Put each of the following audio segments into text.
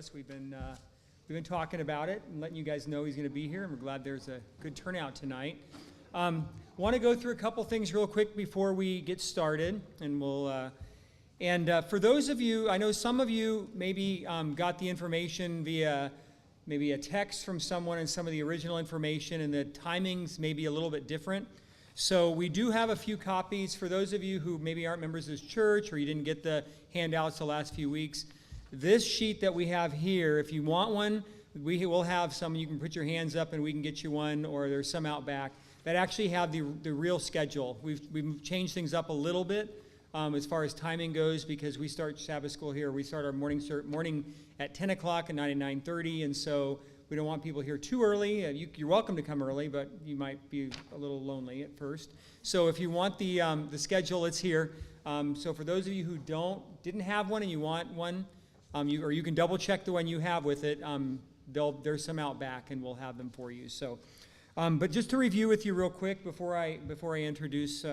us. We've been talking about it and letting you guys know he's going to be here, and we're glad there's a good turnout tonight. Want to go through a couple things real quick before we get started, and we'll. For those of you, I know some of you maybe got the information via maybe a text from someone and some of the original information, and the timings may be a little bit different. So we do have a few copies for those of you who maybe aren't members of this church or you didn't get the handouts the last few weeks. This sheet that we have here, if you want one, we will have some. You can put your hands up and we can get you one, or there's some out back that actually have the real schedule. We've changed things up a little bit as far as timing goes, because we start Sabbath school here. We start our morning at 10 o'clock and 9 at 9:30, and so we don't want people here too early. You're welcome to come early, but you might be a little lonely at first. So if you want the schedule, it's here. So for those of you who didn't have one and you want one, or you can double check the one you have with it. There's some out back, and we'll have them for you. So, but just to review with you real quick before I introduce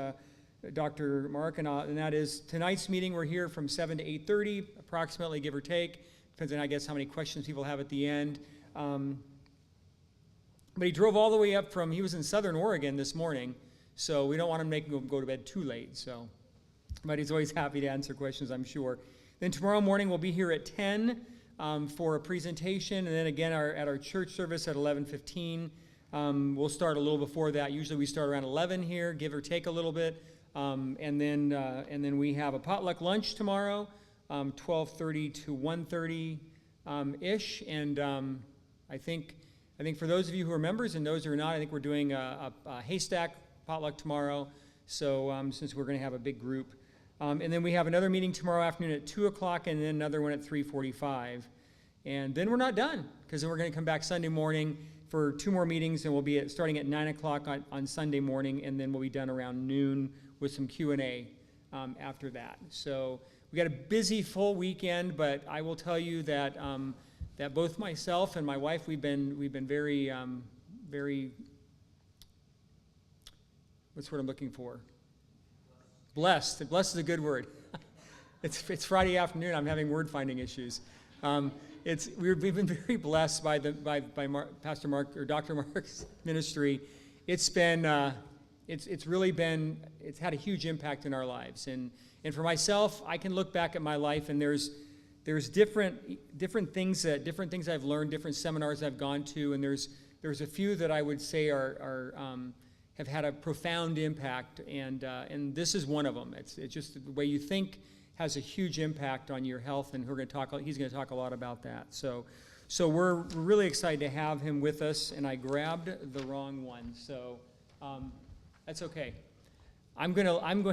Dr. Mark, and that is tonight's meeting. We're here from 7 to 8:30, approximately, give or take. Depends on, I guess, how many questions people have at the end. But he drove all the way up he was in Southern Oregon this morning, so we don't want to make him go to bed too late. So, but he's always happy to answer questions, I'm sure. Then tomorrow morning we'll be here at 10 for a presentation, and then again at our church service at 11:15. We'll start a little before that. Usually we start around 11 here, give or take a little bit, and then we have a potluck lunch tomorrow, 12:30 to 1:30 ish, and I think for those of you who are members and those who are not, I think we're doing a haystack potluck tomorrow. So since we're going to have a big group. And then we have another meeting tomorrow afternoon at 2 o'clock, and then another one at 3:45. And then we're not done, because then we're going to come back Sunday morning for 2 more meetings, and we'll be starting at 9 o'clock on Sunday morning, and then we'll be done around noon with some Q&A after that. So we got a busy, full weekend, but I will tell you that that both myself and my wife, we've been very, very, what's the word I'm looking for? Blessed. Blessed is a good word. It's Friday afternoon. I'm having word finding issues. We've been very blessed by Pastor Mark, or Dr. Mark's ministry. It's had a huge impact in our lives. And for myself, I can look back at my life, and there's different things I've learned, different seminars I've gone to, and there's a few that I would say have had a profound impact, and this is one of them. It's just the way you think has a huge impact on your health, and he's going to talk a lot about that. So we're really excited to have him with us, and I grabbed the wrong one, so that's okay. I grabbed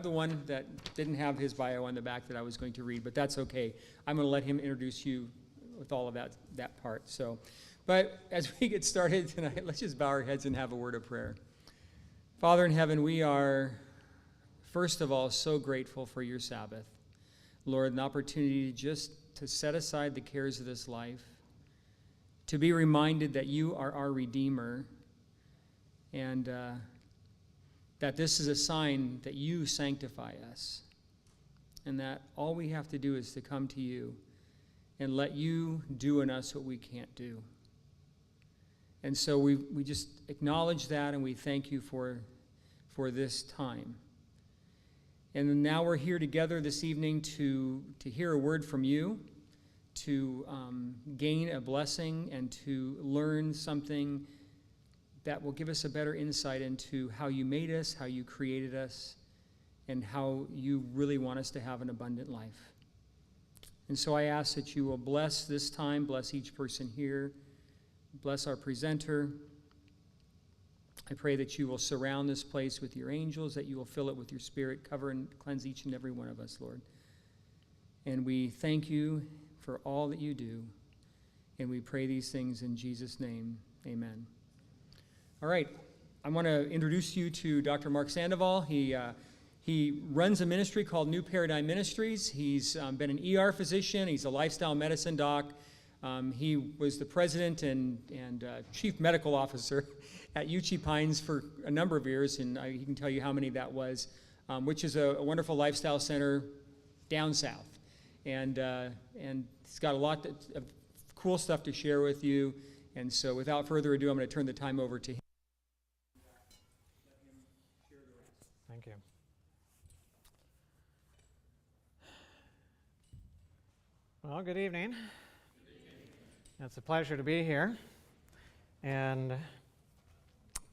the one that didn't have his bio on the back that I was going to read, but that's okay. I'm going to let him introduce you with all of that part. So. But as we get started tonight, let's just bow our heads and have a word of prayer. Father in heaven, we are, first of all, so grateful for your Sabbath. Lord, an opportunity just to set aside the cares of this life, to be reminded that you are our Redeemer, and that this is a sign that you sanctify us, and that all we have to do is to come to you and let you do in us what we can't do. And so we just acknowledge that, and we thank you for this time. And now we're here together this evening to hear a word from you, to gain a blessing, and to learn something that will give us a better insight into how you made us, how you created us, and how you really want us to have an abundant life. And so I ask that you will bless this time, bless each person here, bless our presenter. I pray that you will surround this place with your angels, that you will fill it with your spirit, cover and cleanse each and every one of us, Lord. And we thank you for all that you do, and we pray these things in Jesus' name. Amen. All right, I want to introduce you to Dr. Mark Sandoval. He runs a ministry called New Paradigm Ministries. He's been an ER physician. He's a lifestyle medicine doc. He was the president and chief medical officer at Uchee Pines for a number of years, and he can tell you how many that was, which is a wonderful lifestyle center down south. and he's got a lot of cool stuff to share with you. And so without further ado, I'm going to turn the time over to him. Thank you. Well, good evening. It's a pleasure to be here. And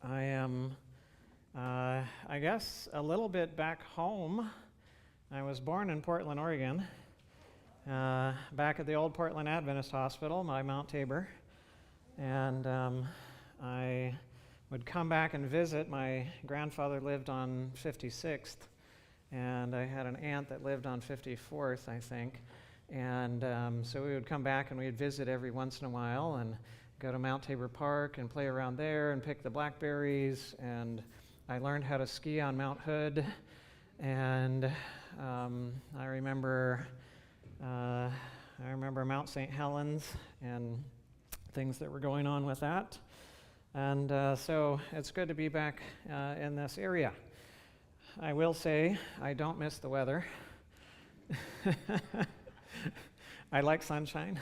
I am, I guess, a little bit back home. I was born in Portland, Oregon, back at the old Portland Adventist Hospital, my Mount Tabor. And I would come back and visit. My grandfather lived on 56th, and I had an aunt that lived on 54th, I think. And so we would come back and we'd visit every once in a while and go to Mount Tabor Park and play around there and pick the blackberries. And I learned how to ski on Mount Hood. And I remember Mount St. Helens and things that were going on with that. And so it's good to be back in this area. I will say I don't miss the weather. I like sunshine,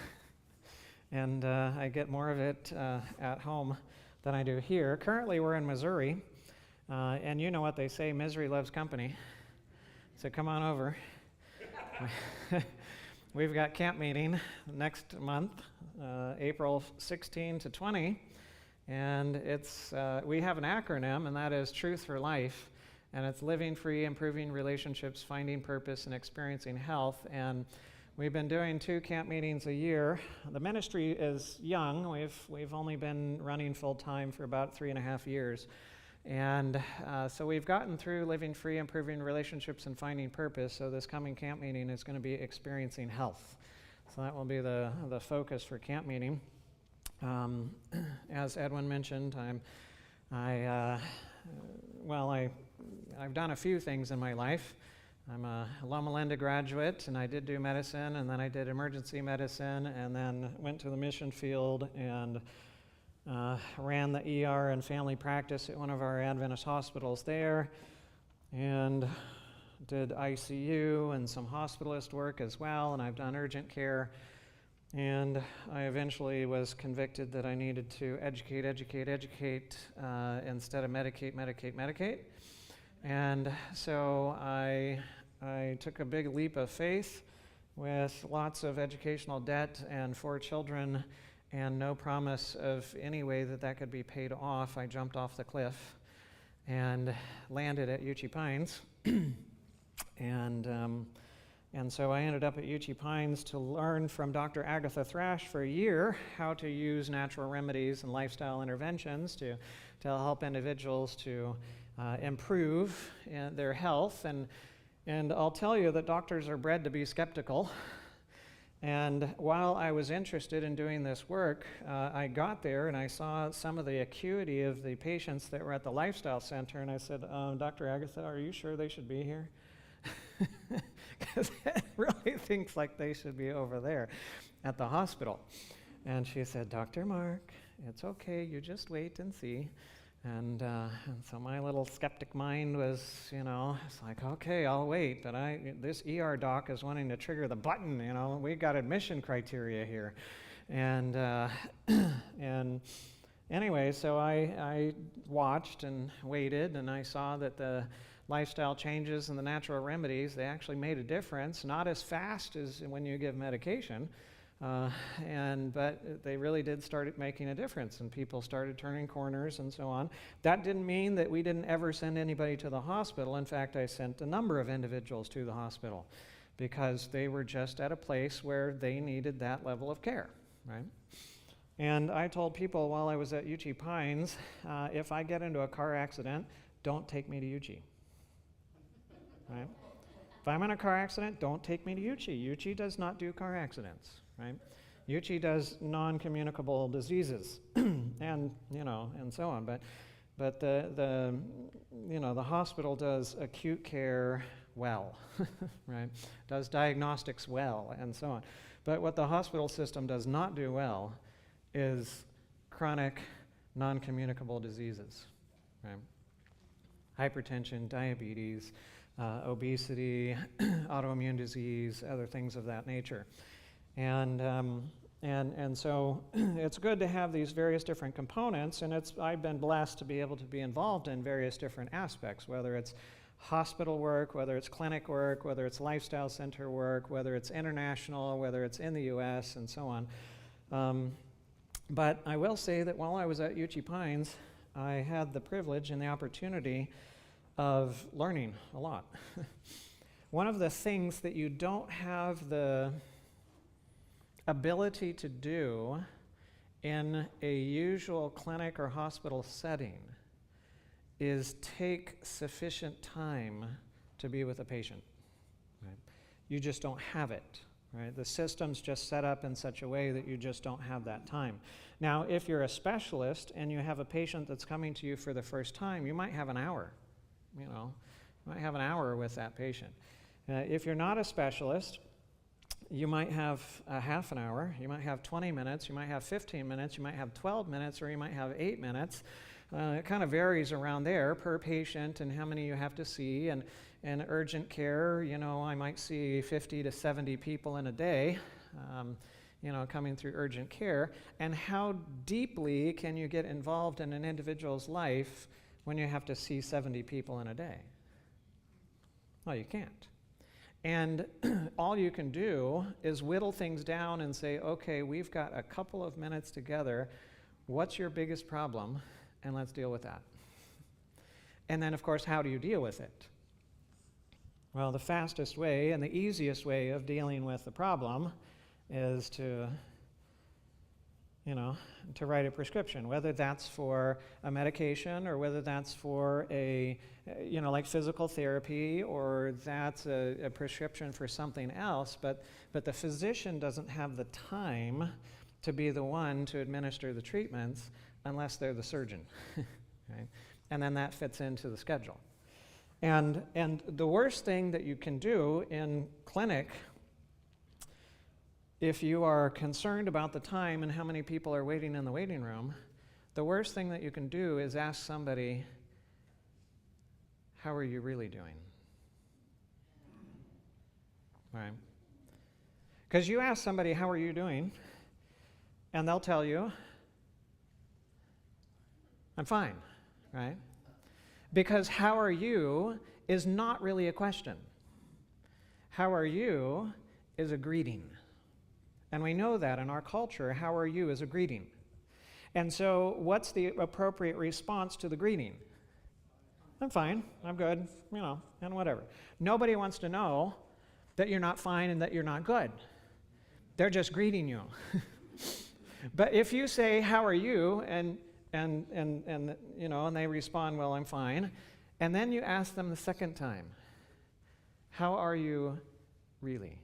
and I get more of it at home than I do here. Currently, we're in Missouri, and you know what they say, misery loves company. So come on over. We've got camp meeting next month, April 16 to 20, and it's we have an acronym, and that is Truth for Life, and it's living free, improving relationships, finding purpose, and experiencing health. And we've been doing 2 camp meetings a year. The ministry is young. We've only been running full time for about 3.5 years. And so we've gotten through living free, improving relationships, and finding purpose. So this coming camp meeting is going to be experiencing health. So that will be the focus for camp meeting. As Edwin mentioned, I've done a few things in my life. I'm a Loma Linda graduate, and I did do medicine, and then I did emergency medicine, and then went to the mission field and ran the ER and family practice at one of our Adventist hospitals there, and did ICU and some hospitalist work as well, and I've done urgent care. And I eventually was convicted that I needed to educate instead of medicate. And so I took a big leap of faith with lots of educational debt and 4 children and no promise of any way that could be paid off. I jumped off the cliff and landed at Uchee Pines. And so I ended up at Uchee Pines to learn from Dr. Agatha Thrash for a year how to use natural remedies and lifestyle interventions to help individuals to improve their health. And I'll tell you that doctors are bred to be skeptical. And while I was interested in doing this work, I got there and I saw some of the acuity of the patients that were at the lifestyle center, and I said, Dr. Agatha, are you sure they should be here? Because it really thinks like they should be over there at the hospital. And she said, Dr. Mark, it's okay, you just wait and see. And so my little skeptic mind was, it's like, okay, I'll wait. But this ER doc is wanting to trigger the button, we got admission criteria here. And anyway, so I watched and waited, and I saw that the lifestyle changes and the natural remedies, they actually made a difference, not as fast as when you give medication, but they really did start making a difference, and people started turning corners and so on. That didn't mean that we didn't ever send anybody to the hospital. In fact, I sent a number of individuals to the hospital because they were just at a place where they needed that level of care, right? And I told people while I was at Uchee Pines, if I get into a car accident, don't take me to Uchee. Right? If I'm in a car accident, don't take me to Uchee. Uchee does not do car accidents, right? Uchee does non-communicable diseases, and so on. But the hospital does acute care well, right? Does diagnostics well, and so on. But what the hospital system does not do well is chronic non-communicable diseases, right? Hypertension, diabetes, obesity, autoimmune disease, other things of that nature. And so it's good to have these various different components, and I've been blessed to be able to be involved in various different aspects, whether it's hospital work, whether it's clinic work, whether it's lifestyle center work, whether it's international, whether it's in the U.S., and so on. But I will say that while I was at Uchee Pines, I had the privilege and the opportunity of learning a lot. One of the things that you don't have the ability to do in a usual clinic or hospital setting is take sufficient time to be with a patient. Right? You just don't have it. Right? The system's just set up in such a way that you just don't have that time. Now, if you're a specialist and you have a patient that's coming to you for the first time, you might have an hour. You might have an hour with that patient. If you're not a specialist, you might have a half an hour, you might have 20 minutes, you might have 15 minutes, you might have 12 minutes, or you might have 8 minutes. It kind of varies around there per patient and how many you have to see. And urgent care, I might see 50 to 70 people in a day, coming through urgent care. And how deeply can you get involved in an individual's life when you have to see 70 people in a day? Well, you can't. And all you can do is whittle things down and say, okay, we've got a couple of minutes together. What's your biggest problem? And let's deal with that. And then, of course, how do you deal with it? Well, the fastest way and the easiest way of dealing with the problem is to write a prescription, whether that's for a medication or whether that's for like physical therapy, or that's a prescription for something else. But the physician doesn't have the time to be the one to administer the treatments unless they're the surgeon, right? And then that fits into the schedule. And the worst thing that you can do in clinic, if you are concerned about the time and how many people are waiting in the waiting room, the worst thing that you can do is ask somebody, how are you really doing? Right? Because you ask somebody, how are you doing? And they'll tell you, I'm fine, right? Because how are you is not really a question. How are you is a greeting. And we know that in our culture, how are you is a greeting. And so what's the appropriate response to the greeting? I'm fine, I'm good, and whatever. Nobody wants to know that you're not fine and that you're not good. They're just greeting you. But if you say, how are you, and they respond, well, I'm fine, and then you ask them the second time, how are you really?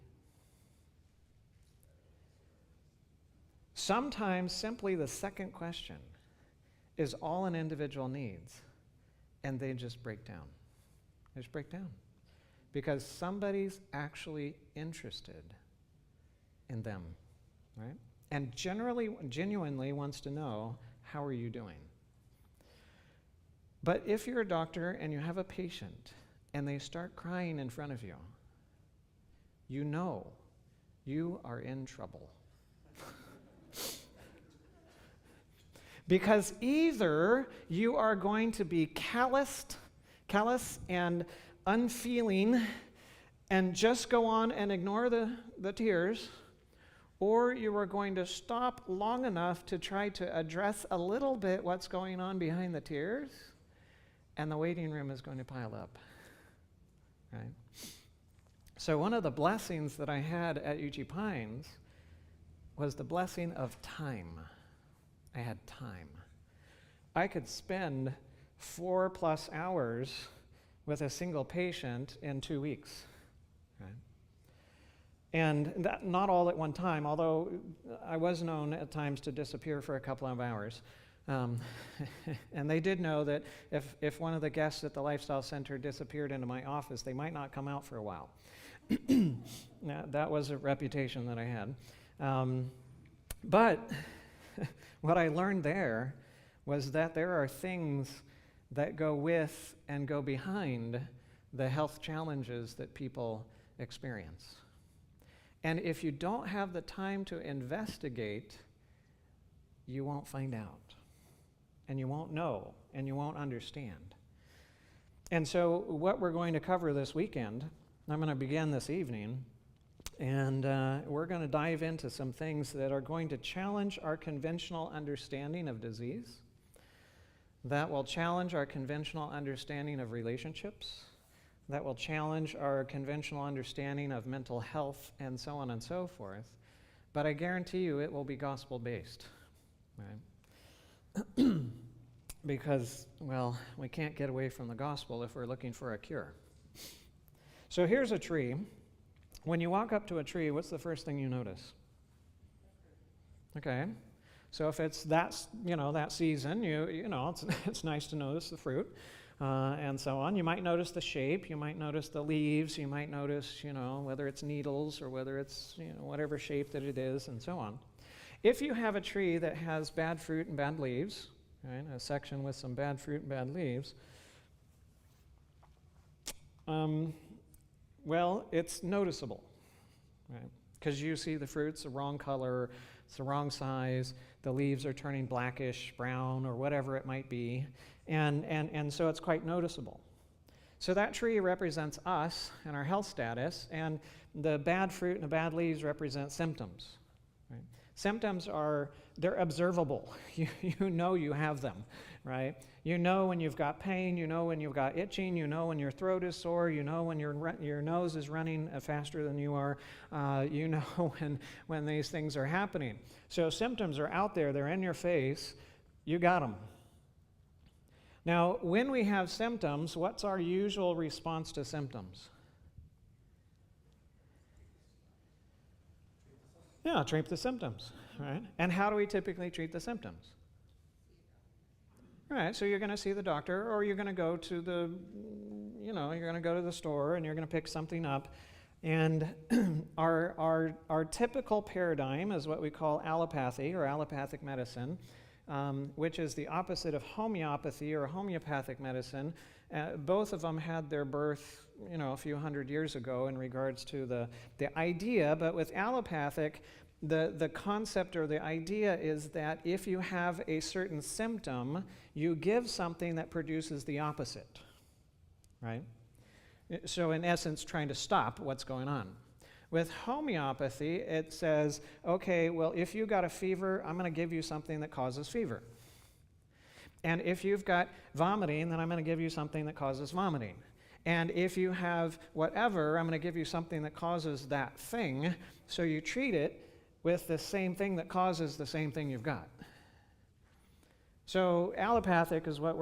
Sometimes simply the second question is all an individual needs, and they just break down. They just break down because somebody's actually interested in them, right? And genuinely wants to know, how are you doing? But if you're a doctor and you have a patient and they start crying in front of you, you know you are in trouble. Because either you are going to be callous and unfeeling and just go on and ignore the tears, or you are going to stop long enough to try to address a little bit what's going on behind the tears, and the waiting room is going to pile up, right? So one of the blessings that I had at Uchee Pines was the blessing of time. I had time. I could spend 4+ hours with a single patient in 2 weeks, right? And that, not all at one time, although I was known at times to disappear for a couple of hours. And they did know that if one of the guests at the Lifestyle Center disappeared into my office, they might not come out for a while. Now, that was a reputation that I had. But what I learned there was that there are things that go with and go behind the health challenges that people experience. And if you don't have the time to investigate, you won't find out, and you won't know, and you won't understand. And so what we're going to cover this weekend, I'm going to begin this evening, and we're going to dive into some things that are going to challenge our conventional understanding of disease, that will challenge our conventional understanding of relationships, that will challenge our conventional understanding of mental health, and so on and so forth. But I guarantee you it will be gospel-based, right? Because, well, we can't get away from the gospel if we're looking for a cure. So here's a tree. When you walk up to a tree, what's the first thing you notice? Okay. So if it's that season, it's nice to notice the fruit, and so on. You might notice the shape. You might notice the leaves. You might notice, whether it's needles or whether it's, whatever shape that it is, and so on. If you have a tree that has bad fruit and bad leaves, right, a section with some bad fruit and bad leaves, well, it's noticeable, right? Because you see the fruit's the wrong color, it's the wrong size, the leaves are turning blackish, brown, or whatever it might be, and so it's quite noticeable. So that tree represents us and our health status, and the bad fruit and the bad leaves represent symptoms, right? Symptoms they're observable. You know you have them, right? You know when you've got pain, you know when you've got itching, you know when your throat is sore, you know when your nose is running faster than you are, you know when these things are happening. So symptoms are out there, they're in your face, you got them. Now, when we have symptoms, what's our usual response to symptoms? Yeah, treat the symptoms, right? And how do we typically treat the symptoms? Right, so you're going to see the doctor, or you're going to go to the store and you're going to pick something up. And our typical paradigm is what we call allopathy or allopathic medicine, which is the opposite of homeopathy or homeopathic medicine. Both of them had their birth, a few hundred years ago in regards to the idea, but with allopathic, the concept or the idea is that if you have a certain symptom, you give something that produces the opposite, right? So in essence, trying to stop what's going on. With homeopathy, it says, okay, well, if you got a fever, I'm going to give you something that causes fever. And if you've got vomiting, then I'm going to give you something that causes vomiting. And if you have whatever, I'm going to give you something that causes that thing, so you treat it with the same thing that causes the same thing you've got. So allopathic is what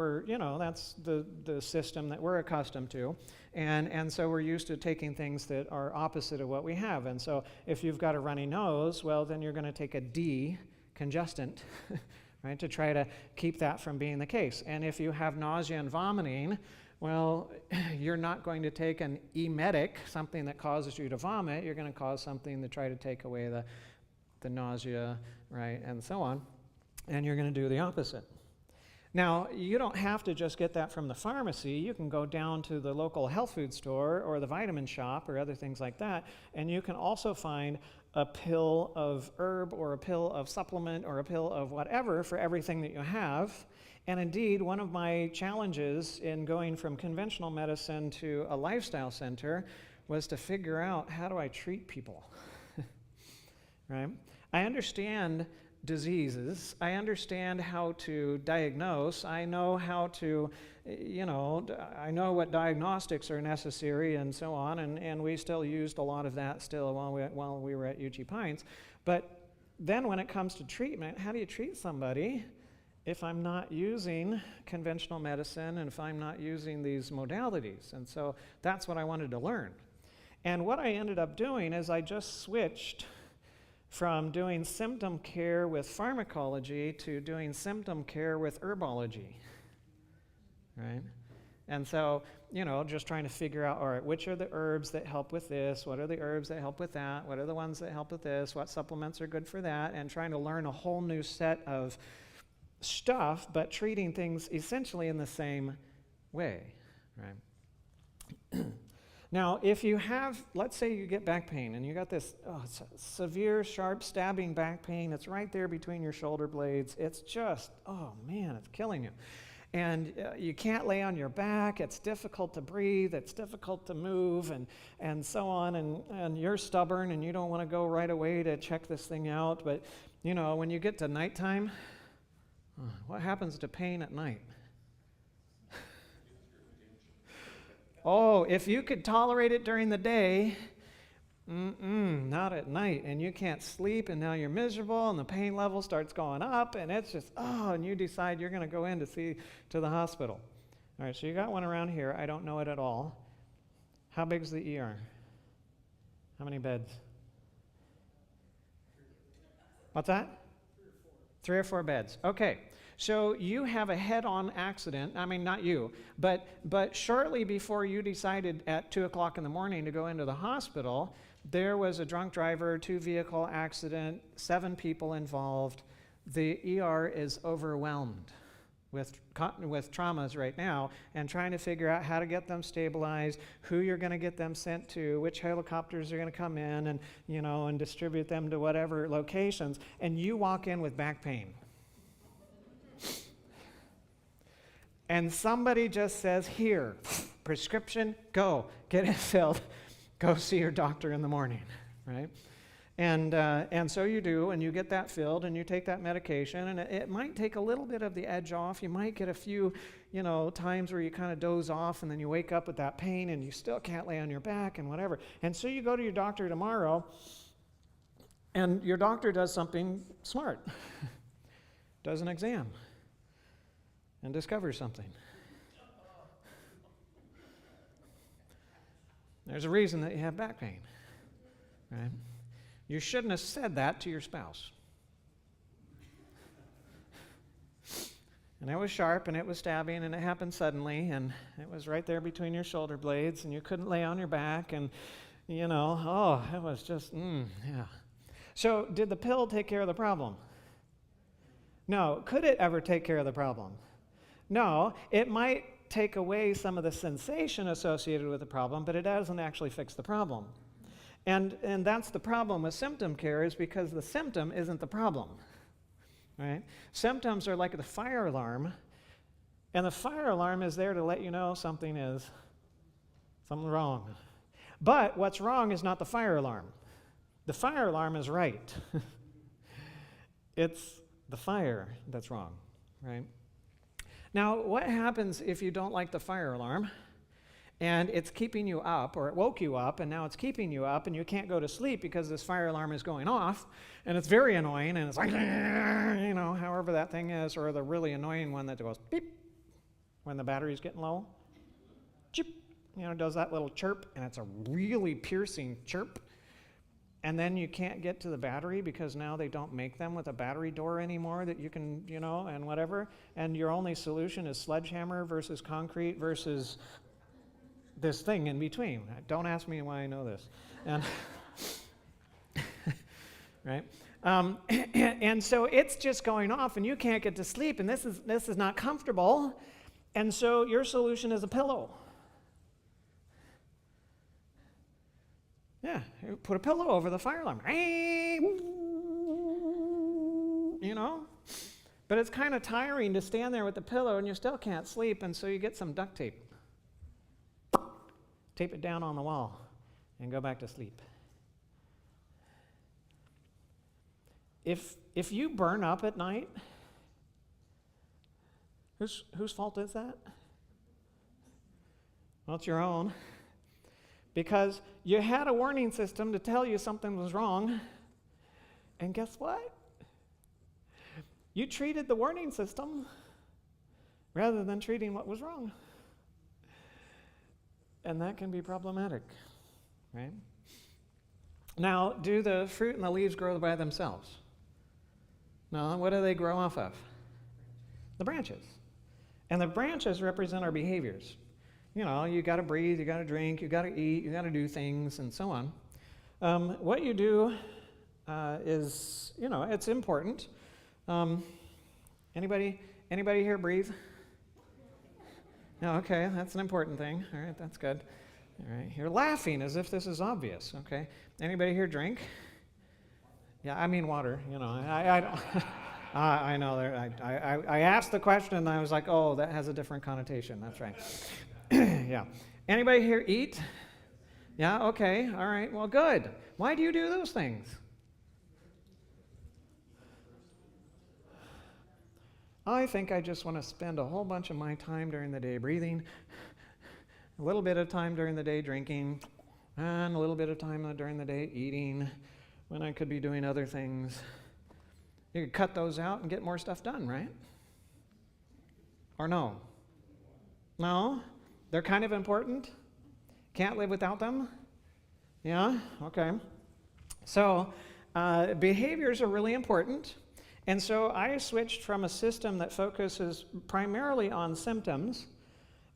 that's the system that we're accustomed to. And so we're used to taking things that are opposite of what we have. And so if you've got a runny nose, well, then you're going to take a decongestant, right, to try to keep that from being the case. And if you have nausea and vomiting, well, you're not going to take an emetic, something that causes you to vomit. You're going to cause something to try to take away the nausea, right, and so on. And you're going to do the opposite. Now, you don't have to just get that from the pharmacy. You can go down to the local health food store or the vitamin shop or other things like that, and you can also find a pill of herb or a pill of supplement or a pill of whatever for everything that you have. And indeed, one of my challenges in going from conventional medicine to a lifestyle center was to figure out, how do I treat people? Right? I understand diseases. I understand how to diagnose. I know how to, I know what diagnostics are necessary and so on, and we still used a lot of that still while we were at UG Pines. But then when it comes to treatment, how do you treat somebody if I'm not using conventional medicine and if I'm not using these modalities? And so that's what I wanted to learn. And what I ended up doing is I just switched from doing symptom care with pharmacology to doing symptom care with herbology, right? And so, just trying to figure out, all right, which are the herbs that help with this? What are the herbs that help with that? What are the ones that help with this? What supplements are good for that? And trying to learn a whole new set of stuff, but treating things essentially in the same way, right? Now, if you have, let's say you get back pain and you got this severe, sharp, stabbing back pain, it's right there between your shoulder blades. It's just, oh man, it's killing you. And you can't lay on your back, it's difficult to breathe, it's difficult to move, and so on, and you're stubborn and you don't want to go right away to check this thing out. But, you know, when you get to nighttime, what happens to pain at night? Oh, if you could tolerate it during the day, not at night, and you can't sleep, and now you're miserable, and the pain level starts going up, and it's just, and you decide you're going to go in to the hospital. All right, so you got one around here. I don't know it at all. How big's the ER? How many beds? What's that? 3 or 4 beds. Okay. So you have a head-on accident. I mean, not you, but shortly before you decided at 2 o'clock in the morning to go into the hospital, there was a drunk driver, 2-vehicle accident, 7 people involved. The ER is overwhelmed with traumas right now and trying to figure out how to get them stabilized, who you're going to get them sent to, which helicopters are going to come in and, you know, and distribute them to whatever locations. And you walk in with back pain. And somebody just says, here, prescription, go, get it filled, go see your doctor in the morning, right? And so you do, and you get that filled, and you take that medication, and it might take a little bit of the edge off. You might get a few, you know, times where you kind of doze off, and then you wake up with that pain, and you still can't lay on your back and whatever. And so you go to your doctor tomorrow, and your doctor does something smart, does an exam, and discovers something. There's a reason that you have back pain, right? You shouldn't have said that to your spouse. And it was sharp, and it was stabbing, and it happened suddenly, and it was right there between your shoulder blades, and you couldn't lay on your back, and, you know, it was just, yeah. So did the pill take care of the problem? No. Could it ever take care of the problem? No. It might take away some of the sensation associated with the problem, but it doesn't actually fix the problem. And that's the problem with symptom care, is because the symptom isn't the problem, right? Symptoms are like the fire alarm, and the fire alarm is there to let you know something wrong. But what's wrong is not the fire alarm. The fire alarm is right. It's the fire that's wrong, right? Now, what happens if you don't like the fire alarm and it's keeping you up, or it woke you up and now it's keeping you up and you can't go to sleep because this fire alarm is going off and it's very annoying and it's like, you know, however that thing is, or the really annoying one that goes beep when the battery's getting low, chip, you know, does that little chirp, and it's a really piercing chirp. And then you can't get to the battery because now they don't make them with a battery door anymore that you can, you know, and whatever. And your only solution is sledgehammer versus concrete versus this thing in between. Don't ask me why I know this. And right? And so it's just going off, and you can't get to sleep, and this is not comfortable. And so your solution is a pillow. Yeah, put a pillow over the fire alarm. You know? But it's kind of tiring to stand there with the pillow and you still can't sleep, and so you get some duct tape. Tape it down on the wall and go back to sleep. If you burn up at night, whose fault is that? Well, it's your own. Because you had a warning system to tell you something was wrong, and guess what? You treated the warning system rather than treating what was wrong. And that can be problematic, right? Now, do the fruit and the leaves grow by themselves? No, what do they grow off of? The branches. And the branches represent our behaviors. You know, you got to breathe, you got to drink, you got to eat, you got to do things, and so on. What you do is, you know, it's important. Anybody here breathe? No, okay, that's an important thing. All right, that's good. All right. You're laughing as if this is obvious, okay? Anybody here drink? Yeah, I mean water, you know. I don't I know. I asked the question and I was like, oh, that has a different connotation. That's right. Yeah. Anybody here eat? Yeah, okay. All right. Well, good. Why do you do those things? I think I just want to spend a whole bunch of my time during the day breathing, a little bit of time during the day drinking, and a little bit of time during the day eating when I could be doing other things. You could cut those out and get more stuff done, right? Or no? No? They're kind of important? Can't live without them? Yeah? Okay. So, behaviors are really important. And so I switched from a system that focuses primarily on symptoms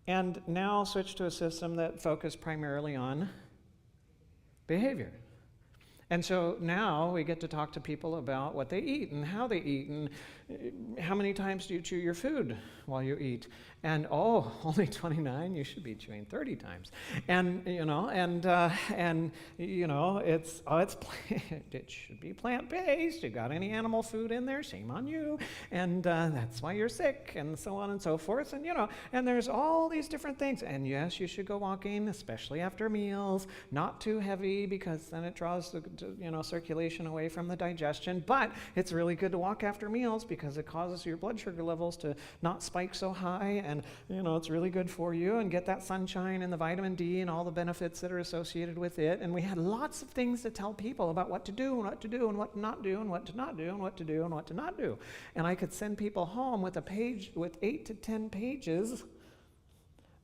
and now switched to a system that focuses primarily on behavior. And so now we get to talk to people about what they eat and how they eat and how many times do you chew your food while you eat. And oh, only 29, you should be chewing 30 times. And you know, it's it should be plant-based. You got any animal food in there, shame on you. And that's why you're sick, and so on and so forth. And and there's all these different things. And yes, you should go walking, especially after meals, not too heavy because then it draws the circulation away from the digestion. But it's really good to walk after meals because it causes your blood sugar levels to not spike so high, and it's really good for you, and get that sunshine and the vitamin D and all the benefits that are associated with it. And we had lots of things to tell people about what to do and what to do and what to not do and what to not do and what to do and what to not do. And I could send people home with a page with 8 to 10 pages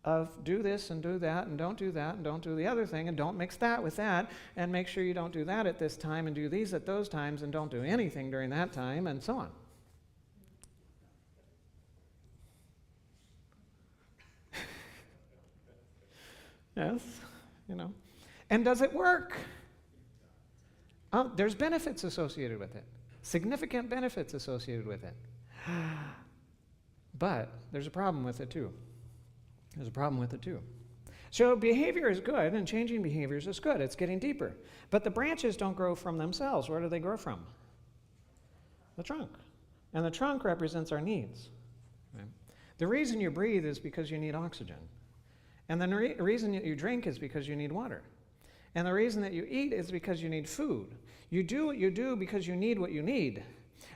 of do this and do that and don't do that and don't do the other thing and don't mix that with that and make sure you don't do that at this time and do these at those times and don't do anything during that time and so on. Yes, And does it work? There's benefits associated with it, significant benefits associated with it. But there's a problem with it too. So behavior is good, and changing behaviors is good. It's getting deeper. But the branches don't grow from themselves. Where do they grow from? The trunk. And the trunk represents our needs. Right? The reason you breathe is because you need oxygen. And the reason that you drink is because you need water. And the reason that you eat is because you need food. You do what you do because you need what you need.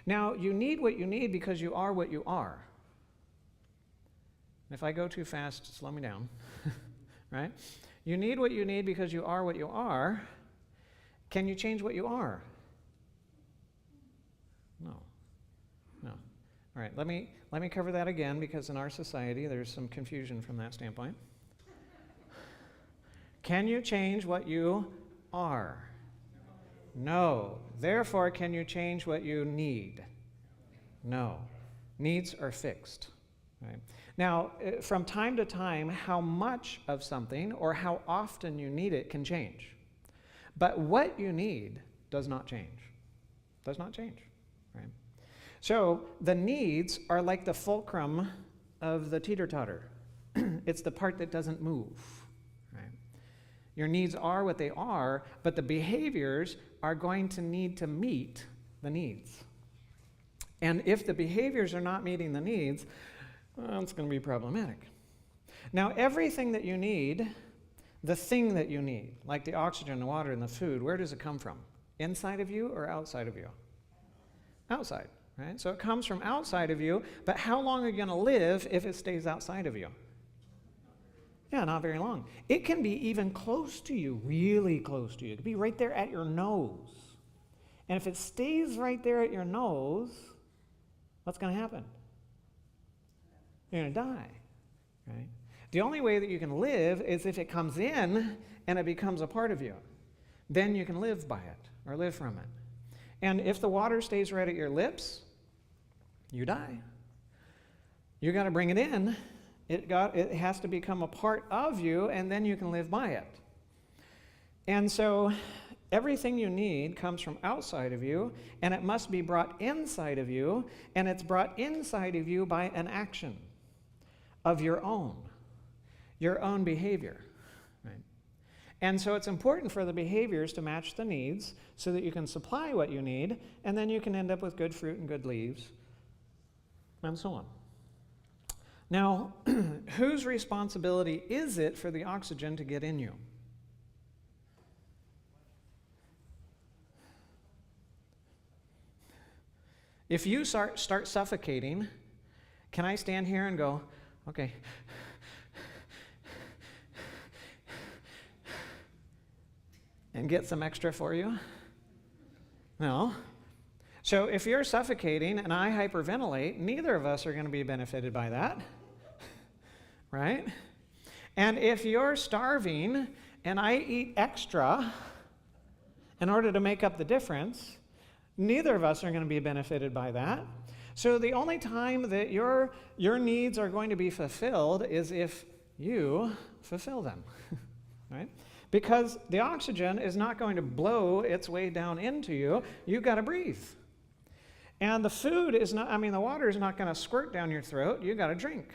Now, you need what you need because you are what you are. If I go too fast, slow me down, right? You need what you need because you are what you are. Can you change what you are? No. All right, let me cover that again, because in our society there's some confusion from that standpoint. Can you change what you are? No. Therefore, can you change what you need? No. Needs are fixed. Right? Now, from time to time, how much of something or how often you need it can change. But what you need does not change. Does not change. Right? So the needs are like the fulcrum of the teeter-totter. It's the part that doesn't move. Right? Your needs are what they are, but the behaviors are going to need to meet the needs. And if the behaviors are not meeting the needs, well, it's going to be problematic. Now, everything that you need, the thing that you need, like the oxygen, the water, and the food, where does it come from? Inside of you or outside of you? Outside, right? So it comes from outside of you, but how long are you going to live if it stays outside of you? Yeah, not very long. It can be even close to you, really close to you. It could be right there at your nose. And if it stays right there at your nose, what's going to happen? You're going to die, right? The only way that you can live is if it comes in and it becomes a part of you. Then you can live by it or live from it. And if the water stays right at your lips, you die. You got to bring it in. It has to become a part of you, and then you can live by it. And so everything you need comes from outside of you, and it must be brought inside of you, and it's brought inside of you by an action of your own behavior. Right? And so it's important for the behaviors to match the needs so that you can supply what you need, and then you can end up with good fruit and good leaves, and so on. Now, whose responsibility is it for the oxygen to get in you? If you start suffocating, can I stand here and go, okay, and get some extra for you? No. So if you're suffocating and I hyperventilate, neither of us are going to be benefited by that, right? And if you're starving and I eat extra in order to make up the difference, neither of us are going to be benefited by that. So the only time that your needs are going to be fulfilled is if you fulfill them, right? Because the oxygen is not going to blow its way down into you. You've got to breathe. And the food is not, the water is not going to squirt down your throat. You've got to drink.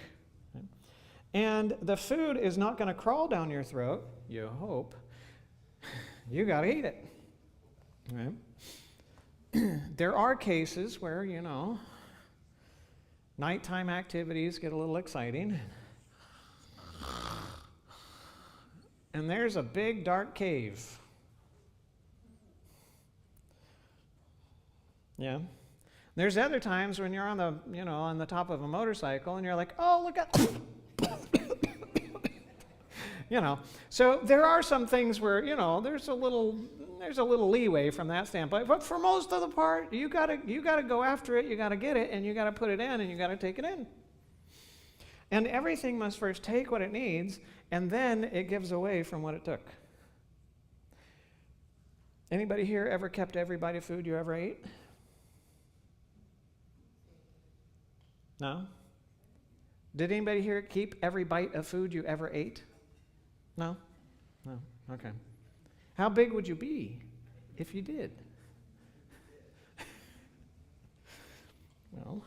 Right? And the food is not going to crawl down your throat, you hope. You got to eat it. Right? There are cases where, nighttime activities get a little exciting. And there's a big dark cave. Yeah. There's other times when you're on the top of a motorcycle and you're like, oh, look at So there are some things where, there's a little leeway from that standpoint. But for most of the part, you gotta go after it, you gotta get it, and you gotta put it in, and you gotta take it in. And everything must first take what it needs, and then it gives away from what it took. Anybody here ever kept every bite of food you ever ate? No? Did anybody here keep every bite of food you ever ate? No? No. Okay. How big would you be if you did? Well,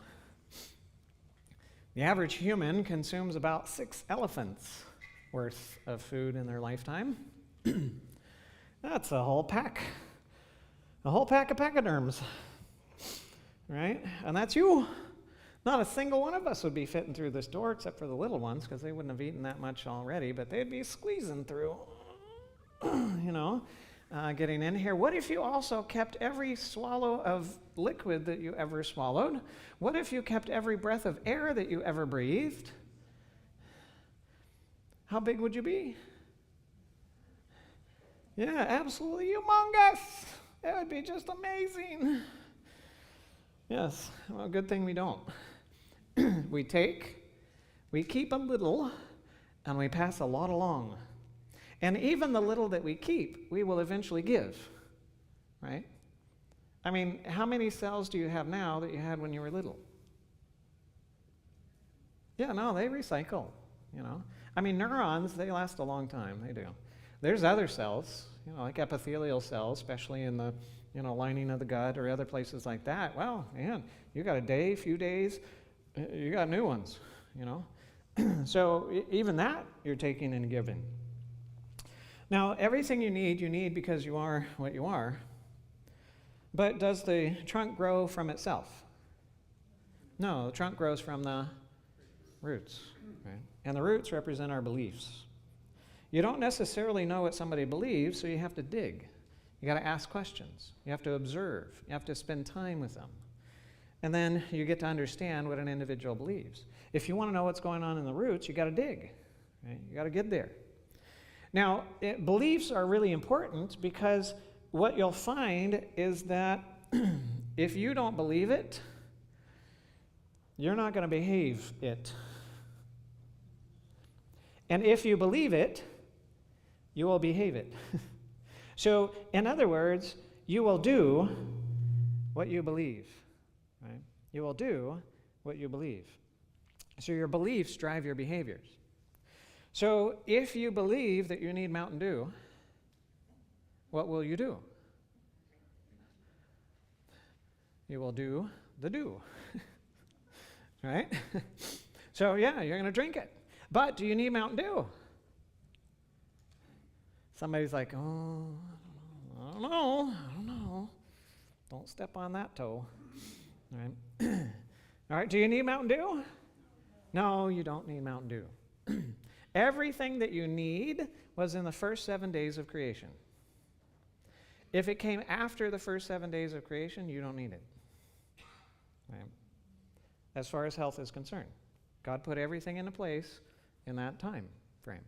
the average human consumes about 6 elephants worth of food in their lifetime. That's a whole pack of pachyderms, right? And that's you. Not a single one of us would be fitting through this door except for the little ones, because they wouldn't have eaten that much already, but they'd be squeezing through, getting in here. What if you also kept every swallow of liquid that you ever swallowed? What if you kept every breath of air that you ever breathed? How big would you be? Yeah, absolutely humongous. It would be just amazing. Yes, well, good thing we don't. We keep a little, and we pass a lot along. And even the little that we keep, we will eventually give, right? How many cells do you have now that you had when you were little? Yeah, no, they recycle, neurons, they last a long time, they do. There's other cells, like epithelial cells, especially in the, lining of the gut or other places like that. Well, man, you got a day, few days, you got new ones, So even that you're taking and giving. Now, everything you need because you are what you are. But does the trunk grow from itself? No, the trunk grows from the roots, right? And the roots represent our beliefs. You don't necessarily know what somebody believes, so you have to dig. You got to ask questions. You have to observe. You have to spend time with them. And then you get to understand what an individual believes. If you want to know what's going on in the roots, you got to dig, right? You got to get there. Now, beliefs are really important because what you'll find is that if you don't believe it, you're not going to behave it. And if you believe it, you will behave it. So, in other words, you will do what you believe, right? You will do what you believe. So your beliefs drive your behaviors. So if you believe that you need Mountain Dew, what will you do? You will do the do, right? So yeah, you're going to drink it. But do you need Mountain Dew? Somebody's like, oh, I don't know. Don't step on that toe. All right. All right, do you need Mountain Dew? No, you don't need Mountain Dew. Everything that you need was in the first 7 days of creation. If it came after the first 7 days of creation, you don't need it. Right? As far as health is concerned, God put everything into place in that time frame.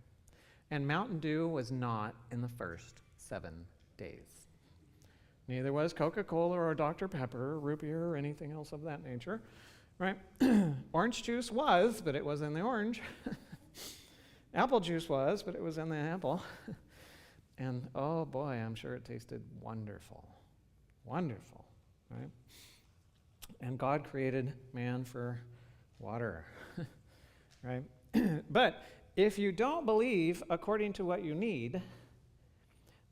And Mountain Dew was not in the first 7 days. Neither was Coca-Cola or Dr. Pepper or root beer or anything else of that nature. Right? Orange juice was, but it was in the orange. Apple juice was, but it was in the apple. And oh boy, I'm sure it tasted wonderful. Wonderful, right? And God created man for water, right? But if you don't believe according to what you need,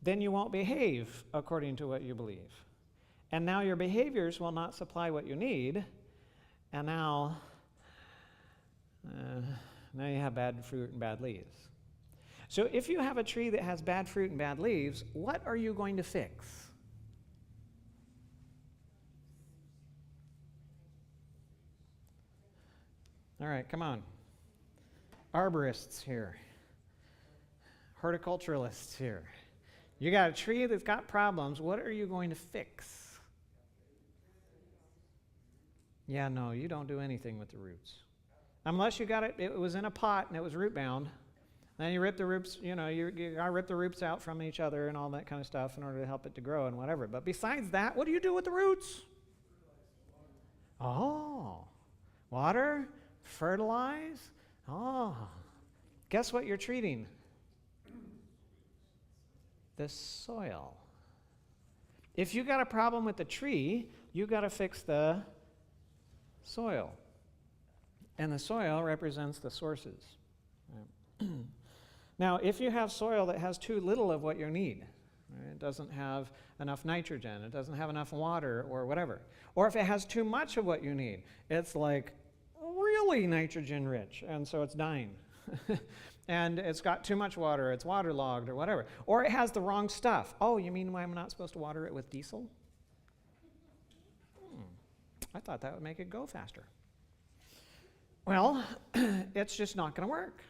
then you won't behave according to what you believe. And now your behaviors will not supply what you need, and now you have bad fruit and bad leaves. So if you have a tree that has bad fruit and bad leaves, what are you going to fix? All right, come on. Arborists here. Horticulturalists here. You got a tree that's got problems. What are you going to fix? Yeah, no, you don't do anything with the roots. Unless you got it was in a pot and it was root bound. Then you rip the roots, you gotta rip the roots out from each other and all that kind of stuff in order to help it to grow and whatever. But besides that, what do you do with the roots? Oh, water, fertilize. Oh, guess what you're treating? The soil. If you got a problem with the tree, you got to fix the soil. And the soil represents the sources. Right? Now, if you have soil that has too little of what you need, right, it doesn't have enough nitrogen, it doesn't have enough water or whatever, or if it has too much of what you need, it's like really nitrogen rich, and so it's dying. And it's got too much water, it's waterlogged or whatever. Or it has the wrong stuff. Oh, you mean why I'm not supposed to water it with diesel? I thought that would make it go faster. Well, it's just not going to work,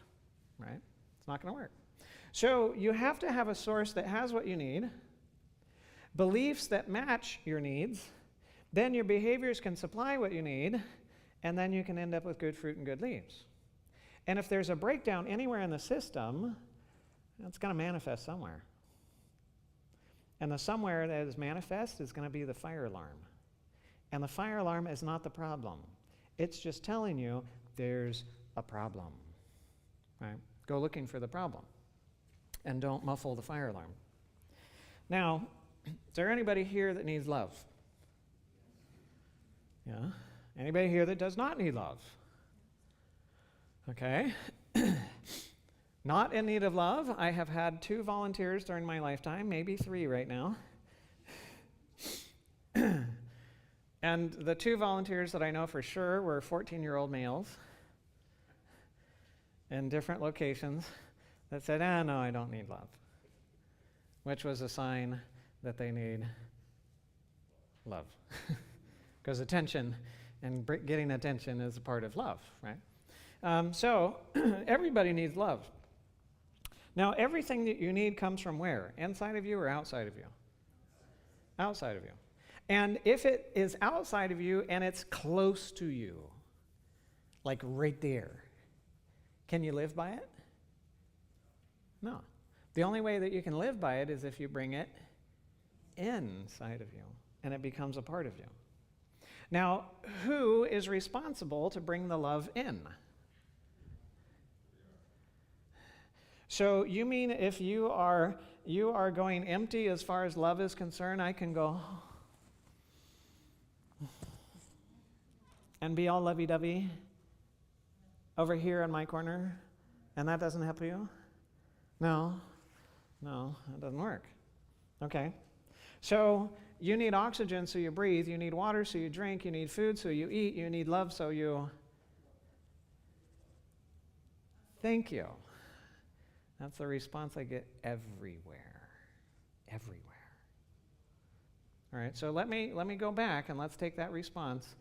right? It's not going to work. So you have to have a source that has what you need, beliefs that match your needs, then your behaviors can supply what you need, and then you can end up with good fruit and good leaves. And if there's a breakdown anywhere in the system, it's going to manifest somewhere. And the somewhere that is manifest is going to be the fire alarm. And the fire alarm is not the problem. It's just telling you there's a problem. Right? Go looking for the problem. And don't muffle the fire alarm. Now, is there anybody here that needs love? Yeah? Anybody here that does not need love? Okay. Not in need of love. I have had 2 volunteers during my lifetime, maybe 3 right now. And the 2 volunteers that I know for sure were 14-year-old males in different locations that said, no, I don't need love, which was a sign that they need love. Because attention and getting attention is a part of love, right? So everybody needs love. Now, everything that you need comes from where? Inside of you or outside of you? Outside of you. And if it is outside of you and it's close to you, like right there, can you live by it? No. The only way that you can live by it is if you bring it inside of you and it becomes a part of you. Now, who is responsible to bring the love in? So you mean if you are going empty as far as love is concerned, I can go and be all lovey-dovey over here in my corner, and that doesn't help you? No, that doesn't work. Okay. So you need oxygen so you breathe, you need water so you drink, you need food so you eat, you need love so you... Thank you. That's the response I get everywhere. Everywhere. All right, so let me go back and let's take that response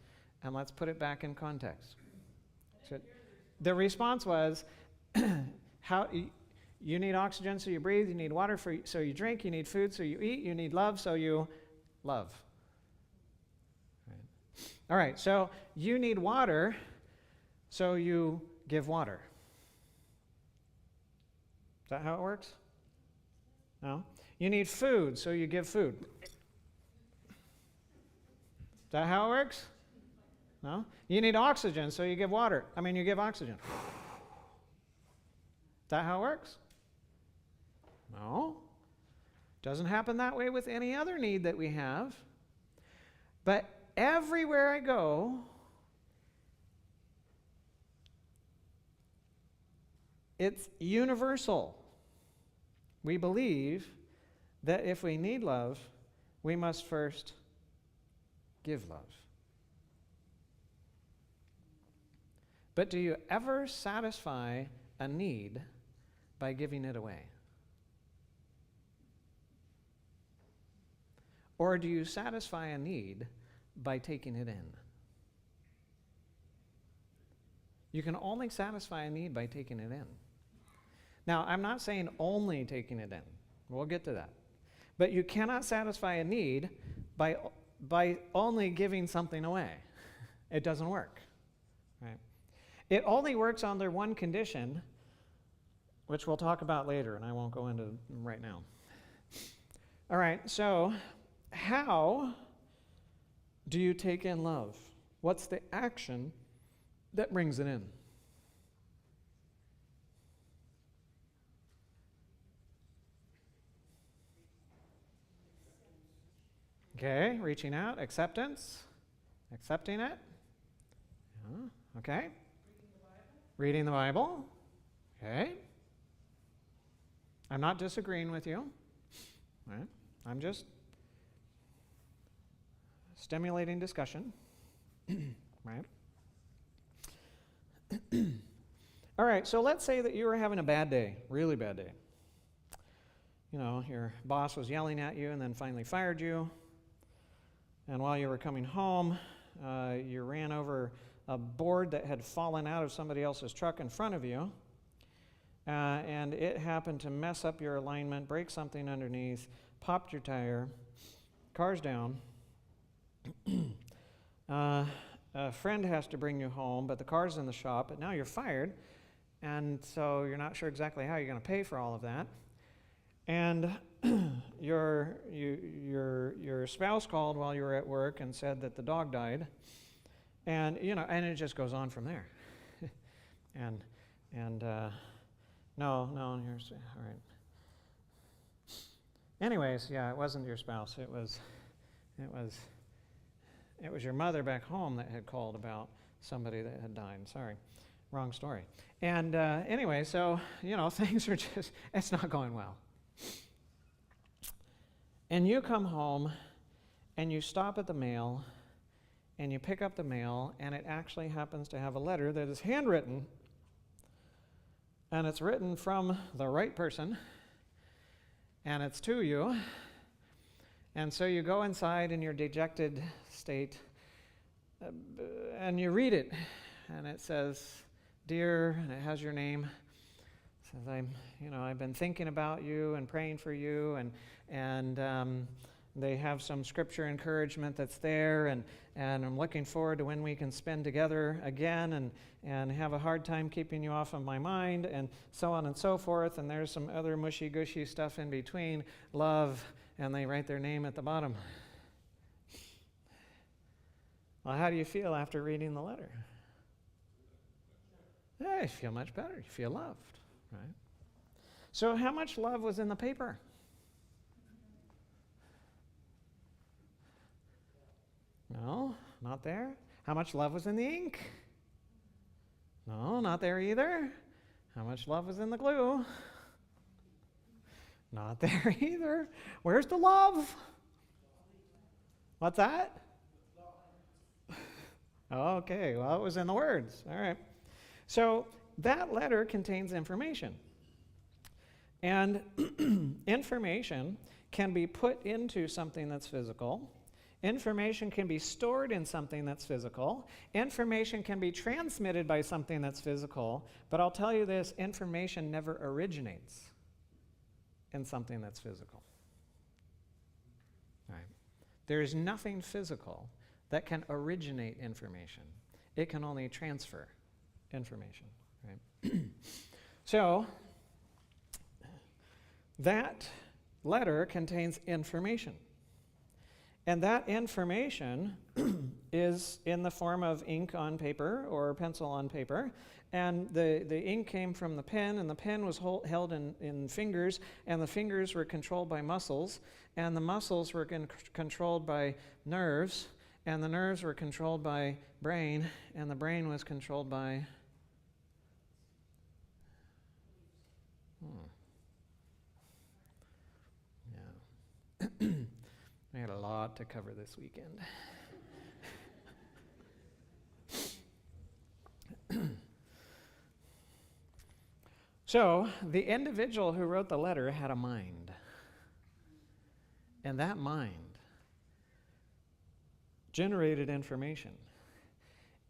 and let's put it back in context. So the response was, how you need oxygen so you breathe, you need water so you drink, you need food so you eat, you need love so you love. Right. All right, so you need water so you give water. Is that how it works? No? You need food so you give food. Is that how it works? No? You need oxygen so you give water. You give oxygen. Is that how it works? No. Doesn't happen that way with any other need that we have. But everywhere I go, it's universal. We believe that if we need love, we must first give love. But do you ever satisfy a need by giving it away? Or do you satisfy a need by taking it in? You can only satisfy a need by taking it in. Now, I'm not saying only taking it in. We'll get to that. But you cannot satisfy a need by only giving something away. It doesn't work. Right? It only works under one condition, which we'll talk about later, and I won't go into right now. All right, so how do you take in love? What's the action that brings it in? Okay, reaching out, acceptance, accepting it. Yeah, okay. Reading the Bible. Okay. I'm not disagreeing with you. Right? I'm just stimulating discussion. Right? All right, so let's say that you were having a bad day, really bad day. Your boss was yelling at you and then finally fired you. And while you were coming home, you ran over a board that had fallen out of somebody else's truck in front of you. And it happened to mess up your alignment, break something underneath, popped your tire, car's down. A friend has to bring you home, but the car's in the shop, but now you're fired, and so you're not sure exactly how you're going to pay for all of that. And your spouse called while you were at work and said that the dog died, and and it just goes on from there. No, here's all right. Anyways, yeah, it wasn't your spouse. It was your mother back home that had called about somebody that had died. Sorry, wrong story. And anyway, so things are it's not going well. And you come home, and you stop at the mail, and you pick up the mail, and it actually happens to have a letter that is handwritten, and it's written from the right person, and it's to you. And so you go inside in your dejected state, and you read it, and it says, "Dear," and it has your name. It says, I've been thinking about you and praying for you, and they have some scripture encouragement that's there, and I'm looking forward to when we can spend together again, and have a hard time keeping you off of my mind, and so on and so forth. And there's some other mushy-gushy stuff in between, love, and they write their name at the bottom. Well, how do you feel after reading the letter? Yeah, you feel much better. You feel loved, right? So how much love was in the paper? No, not there. How much love was in the ink? No, not there either. How much love was in the glue? Not there either. Where's the love? What's that? Okay, well, it was in the words. All right. So that letter contains information. And information can be put into something that's physical. Information can be stored in something that's physical. Information can be transmitted by something that's physical. But I'll tell you this, information never originates in something that's physical. Right? There is nothing physical that can originate information. It can only transfer information. Right? So, that letter contains information. And that information is in the form of ink on paper or pencil on paper. And the ink came from the pen, and the pen was held in fingers, and the fingers were controlled by muscles, and the muscles were controlled by nerves, and the nerves were controlled by brain, and the brain was controlled by... Yeah. I had a lot to cover this weekend. So, the individual who wrote the letter had a mind. And that mind generated information.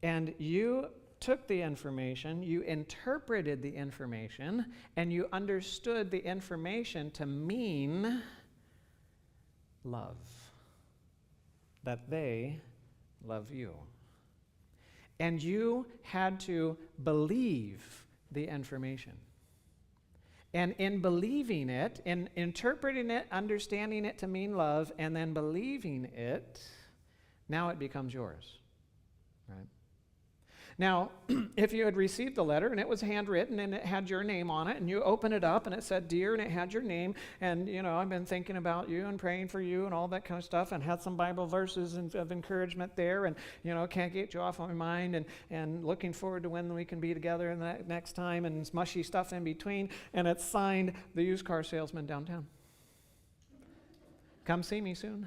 And you took the information, you interpreted the information, and you understood the information to mean love. That they love you. And you had to believe the information. And in believing it, in interpreting it, understanding it to mean love, and then believing it, now it becomes yours. Right? Now, if you had received the letter and it was handwritten and it had your name on it, and you open it up and it said dear and it had your name, and I've been thinking about you and praying for you and all that kind of stuff, and had some Bible verses of encouragement there, and can't get you off my mind, and looking forward to when we can be together in that next time, and mushy stuff in between, and it's signed the used car salesman downtown. Come see me soon.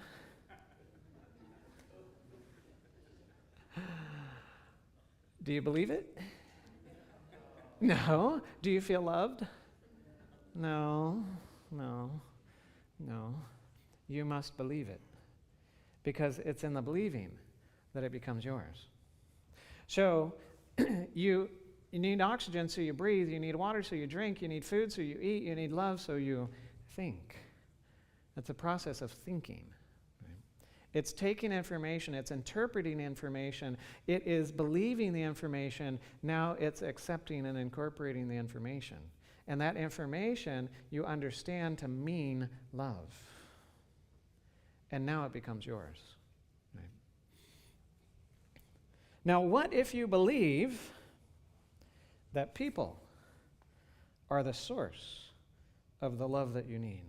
Do you believe it? No. Do you feel loved? No. You must believe it, because it's in the believing that it becomes yours. So you need oxygen so you breathe, you need water so you drink, you need food so you eat, you need love so you think. It's a process of thinking. It's taking information, it's interpreting information, it is believing the information, now it's accepting and incorporating the information. And that information you understand to mean love. And now it becomes yours. Right? Now, what if you believe that people are the source of the love that you need?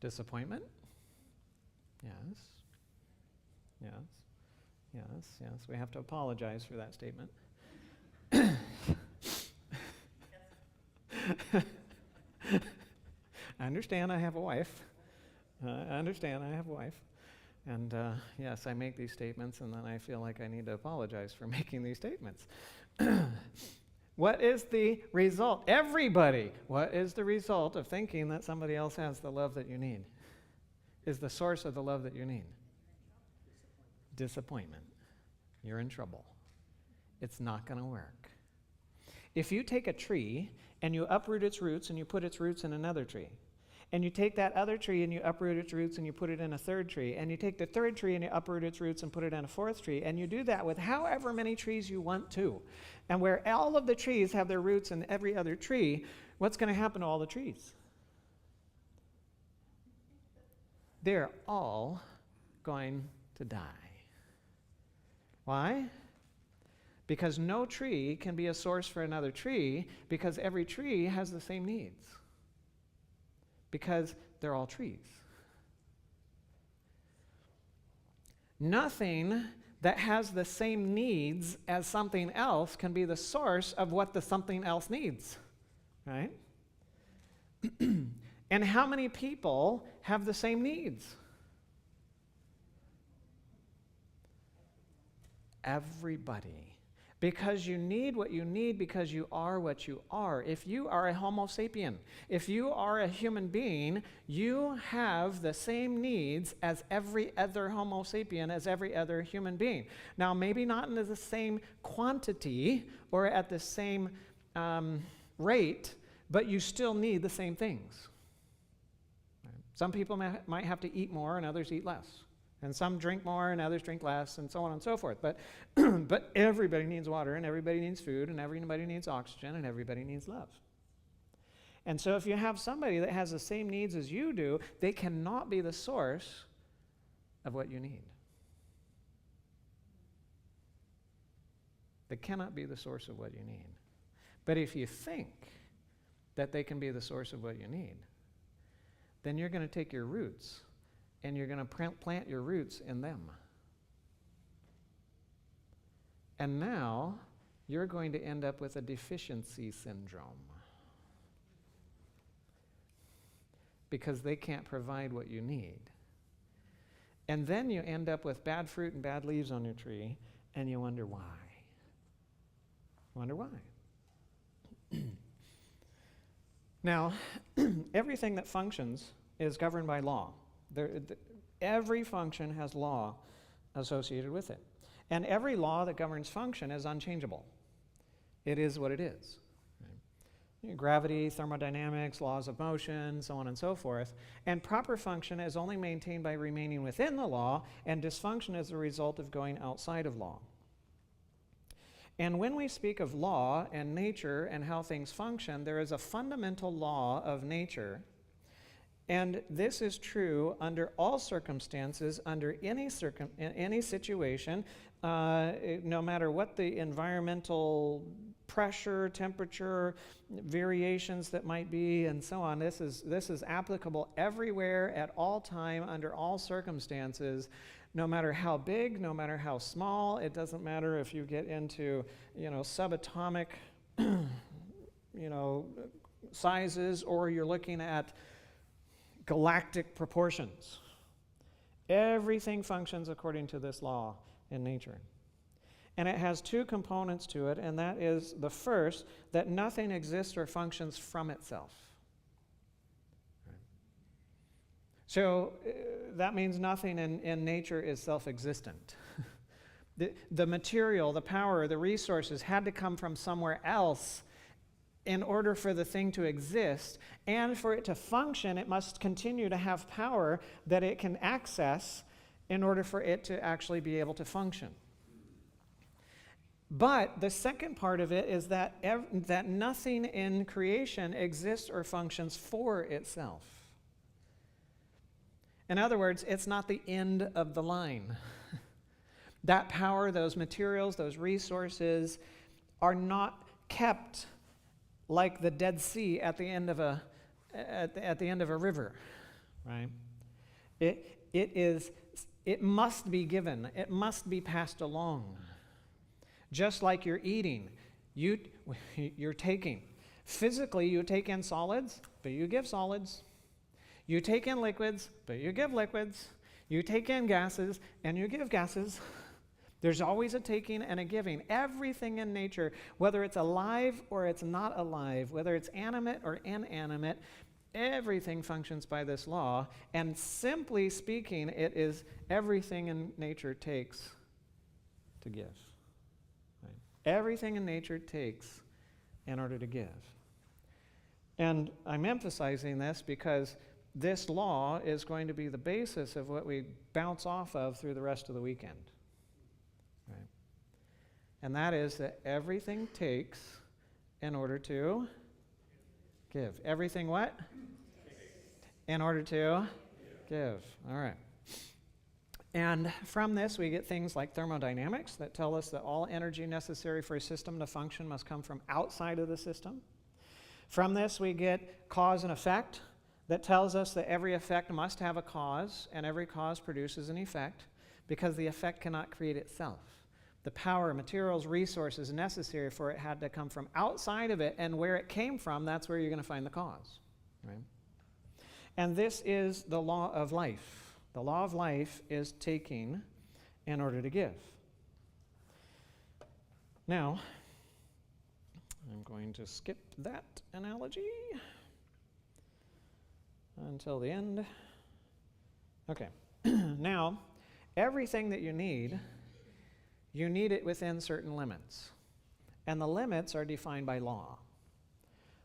Disappointment? Yes. We have to apologize for that statement. I understand I have a wife. And yes, I make these statements, and then I feel like I need to apologize for making these statements. What is the result? Everybody, what is the result of thinking that somebody else has the love that you need? Is the source of the love that you need? Disappointment. You're in trouble. It's not going to work. If you take a tree and you uproot its roots and you put its roots in another tree, and you take that other tree and you uproot its roots and you put it in a third tree, and you take the third tree and you uproot its roots and put it in a fourth tree, and you do that with however many trees you want to, and where all of the trees have their roots in every other tree, what's going to happen to all the trees? They're all going to die. Why? Because no tree can be a source for another tree, because every tree has the same needs. Because they're all trees. Nothing that has the same needs as something else can be the source of what the something else needs, right? And how many people have the same needs? Everybody. Because you need what you need because you are what you are. If you are a Homo sapien, if you are a human being, you have the same needs as every other Homo sapien, as every other human being. Now, maybe not in the same quantity or at the same rate, but you still need the same things. Some people might have to eat more and others eat less. And some drink more and others drink less, and so on and so forth. But, but everybody needs water, and everybody needs food, and everybody needs oxygen, and everybody needs love. And so if you have somebody that has the same needs as you do, they cannot be the source of what you need. They cannot be the source of what you need. But if you think that they can be the source of what you need, then you're going to take your roots and you're going to plant your roots in them. And now you're going to end up with a deficiency syndrome because they can't provide what you need. And then you end up with bad fruit and bad leaves on your tree, and you wonder why. Wonder why. Now, everything that functions is governed by law. Every function has law associated with it. And every law that governs function is unchangeable. It is what it is. Right? Gravity, thermodynamics, laws of motion, so on and so forth. And proper function is only maintained by remaining within the law, and dysfunction is a result of going outside of law. And when we speak of law and nature and how things function, there is a fundamental law of nature. And this is true under all circumstances, under any situation, no matter what the environmental pressure, temperature, variations that might be, and so on. This is applicable everywhere, at all time, under all circumstances, no matter how big, no matter how small. It doesn't matter if you get into, subatomic, sizes, or you're looking at galactic proportions. Everything functions according to this law in nature. And it has two components to it, and that is the first, that nothing exists or functions from itself. So that means nothing in nature is self-existent. The material, the power, the resources had to come from somewhere else in order for the thing to exist. And for it to function, it must continue to have power that it can access in order for it to actually be able to function. But the second part of it is that nothing in creation exists or functions for itself. In other words, it's not the end of the line. That power, those materials, those resources are not kept like the Dead Sea at the end of a river, right? It must be given. It must be passed along. Just like you're eating, you're taking. Physically, you take in solids, but you give solids. You take in liquids, but you give liquids. You take in gases, and you give gases. There's always a taking and a giving. Everything in nature, whether it's alive or it's not alive, whether it's animate or inanimate, everything functions by this law. And simply speaking, it is everything in nature takes to give. Right? Everything in nature takes in order to give. And I'm emphasizing this because this law is going to be the basis of what we bounce off of through the rest of the weekend. Right? And that is that everything takes in order to give. Everything what? In order to give. All right. And from this, we get things like thermodynamics that tell us that all energy necessary for a system to function must come from outside of the system. From this, we get cause and effect that tells us that every effect must have a cause, and every cause produces an effect, because the effect cannot create itself. The power, materials, resources necessary for it had to come from outside of it, and where it came from, that's where you're going to find the cause. Right? And this is the law of life. The law of life is taking in order to give. Now, I'm going to skip that analogy until the end. Okay. Now, everything that you need it within certain limits. And the limits are defined by law.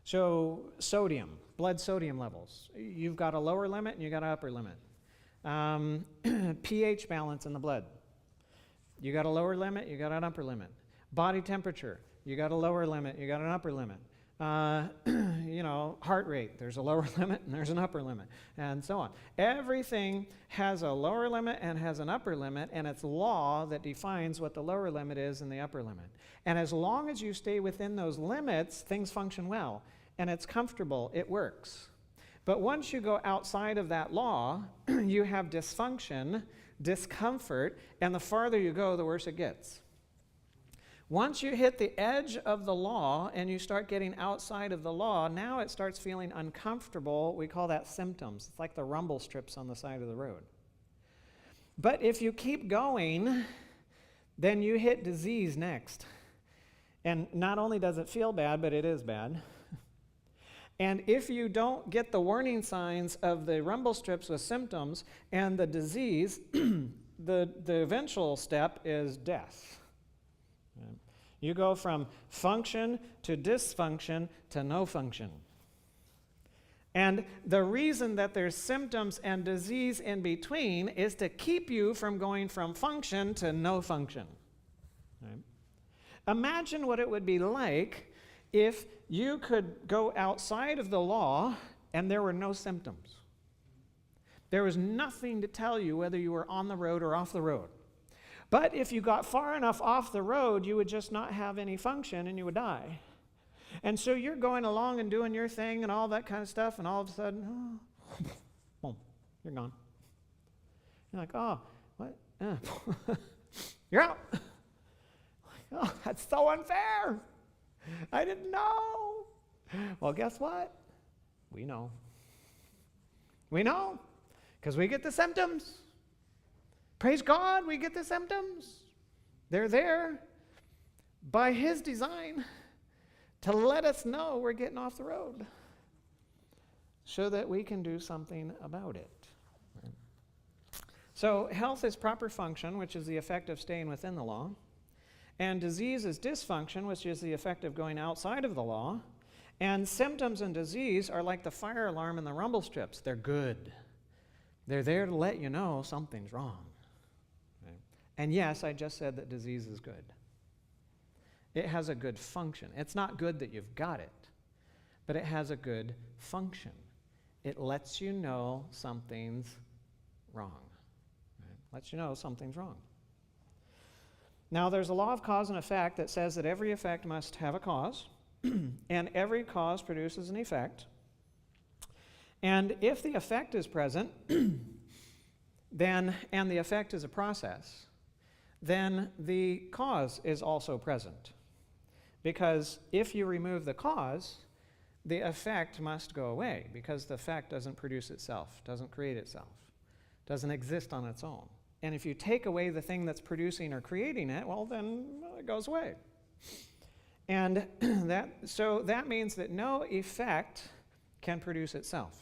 So sodium, blood sodium levels. You've got a lower limit and you've got an upper limit. pH balance in the blood. You got a lower limit, you got an upper limit. Body temperature, you got a lower limit, you got an upper limit. Heart rate, there's a lower limit and there's an upper limit, and so on. Everything has a lower limit and has an upper limit, and it's law that defines what the lower limit is and the upper limit. And as long as you stay within those limits, things function well, and it's comfortable, it works. But once you go outside of that law, you have dysfunction, discomfort, and the farther you go, the worse it gets. Once you hit the edge of the law and you start getting outside of the law, now it starts feeling uncomfortable. We call that symptoms. It's like the rumble strips on the side of the road. But if you keep going, then you hit disease next. And not only does it feel bad, but it is bad. And if you don't get the warning signs of the rumble strips with symptoms and the disease, the eventual step is death. You go from function to dysfunction to no function. And the reason that there's symptoms and disease in between is to keep you from going from function to no function. Right? Imagine what it would be like if you could go outside of the law and there were no symptoms. There was nothing to tell you whether you were on the road or off the road. But if you got far enough off the road, you would just not have any function and you would die. And so you're going along and doing your thing and all that kind of stuff, and all of a sudden, boom, you're gone. You're like, oh, what? You're out. Oh, that's so unfair. I didn't know. Well, guess what? We know. We know, because we get the symptoms. Praise God, we get the symptoms. They're there by His design to let us know we're getting off the road so that we can do something about it. Right? So health is proper function, which is the effect of staying within the law. And disease is dysfunction, which is the effect of going outside of the law. And symptoms and disease are like the fire alarm and the rumble strips. They're good. They're there to let you know something's wrong. And yes, I just said that disease is good. It has a good function. It's not good that you've got it, but it has a good function. It lets you know something's wrong. Right? Lets you know something's wrong. Now, there's a law of cause and effect that says that every effect must have a cause, and every cause produces an effect. And if the effect is present, then, and the effect is a process, then the cause is also present. Because if you remove the cause, the effect must go away, because the effect doesn't produce itself, doesn't create itself, doesn't exist on its own. And if you take away the thing that's producing or creating it, well, then it goes away. And that means that no effect can produce itself,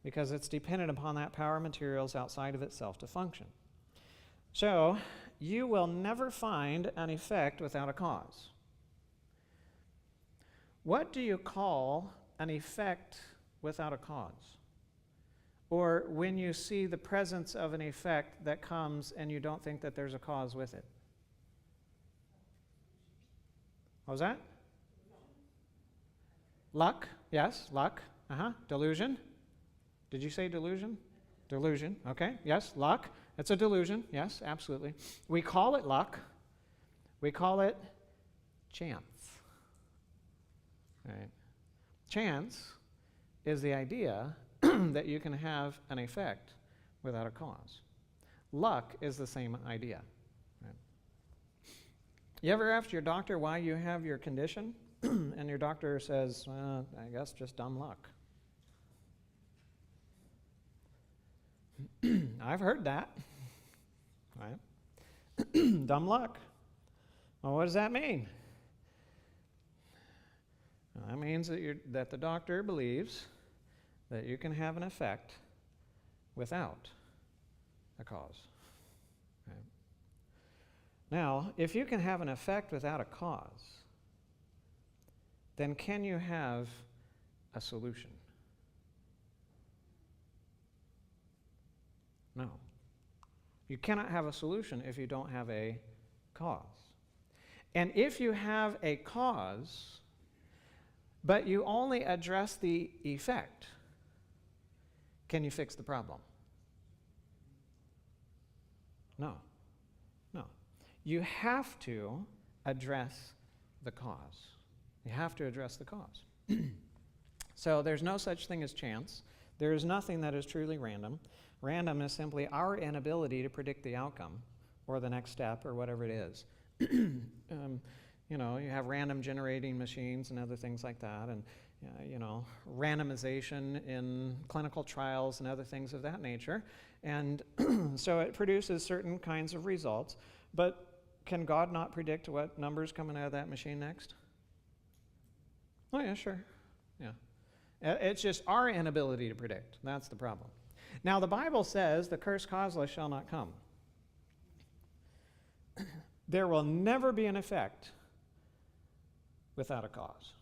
because it's dependent upon that power materials outside of itself to function. So you will never find an effect without a cause. What do you call an effect without a cause? Or when you see the presence of an effect that comes and you don't think that there's a cause with it? What was that? Luck, yes, luck. Delusion. Did you say delusion? Delusion, okay, yes, luck. It's a delusion, yes, absolutely. We call it luck. We call it chance. Right? Chance is the idea that you can have an effect without a cause. Luck is the same idea. Right? You ever asked your doctor why you have your condition? And your doctor says, well, I guess just dumb luck. I've heard that. Right? Dumb luck. Well, what does that mean? Well, that means that the doctor believes that you can have an effect without a cause. Right? Now, if you can have an effect without a cause, then can you have a solution? No. You cannot have a solution if you don't have a cause. And if you have a cause, but you only address the effect, can you fix the problem? No. No. You have to address the cause. You have to address the cause. So there's no such thing as chance. There is nothing that is truly random. Random is simply our inability to predict the outcome or the next step or whatever it is. You have random generating machines and other things like that, and randomization in clinical trials and other things of that nature. And so it produces certain kinds of results. But can God not predict what number's coming out of that machine next? Oh, yeah, sure. Yeah. It's just our inability to predict. That's the problem. Now, the Bible says the curse causeless shall not come. There will never be an effect without a cause.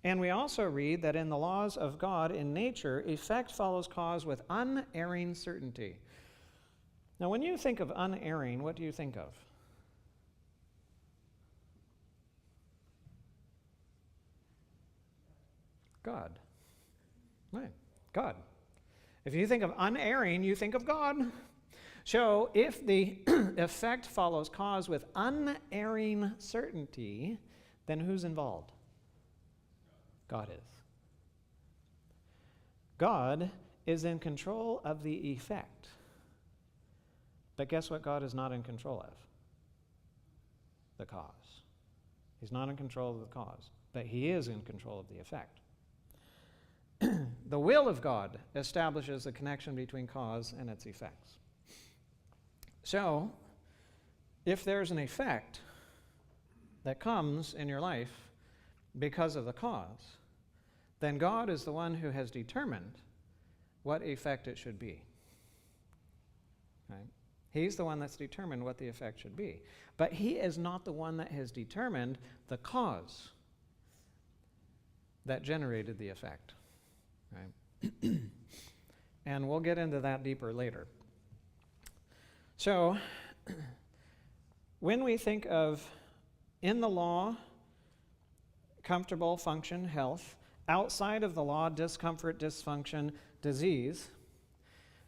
And we also read that in the laws of God in nature, effect follows cause with unerring certainty. Now, when you think of unerring, what do you think of? God. Right, God. If you think of unerring, you think of God. So if the effect follows cause with unerring certainty, then who's involved? God is. God is in control of the effect. But guess what God is not in control of? The cause. He's not in control of the cause, but he is in control of the effect. The will of God establishes a connection between cause and its effects. So, if there's an effect that comes in your life because of the cause, then God is the one who has determined what effect it should be. Right? He's the one that's determined what the effect should be. But he is not the one that has determined the cause that generated the effect. Right? And we'll get into that deeper later. So, when we think of in the law, comfortable, function, health, outside of the law, discomfort, dysfunction, disease,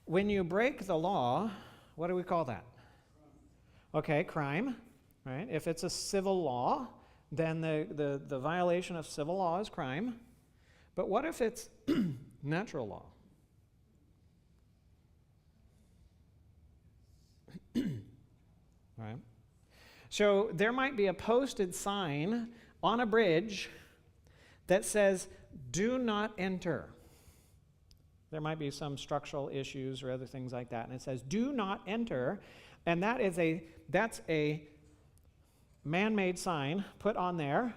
when you break the law, what do we call that? Okay, crime, right? If it's a civil law, then the violation of civil law is crime. But what if it's natural law? Right? So there might be a posted sign on a bridge that says, "Do not enter." There might be some structural issues or other things like that, and it says, "Do not enter," and that's a man-made sign put on there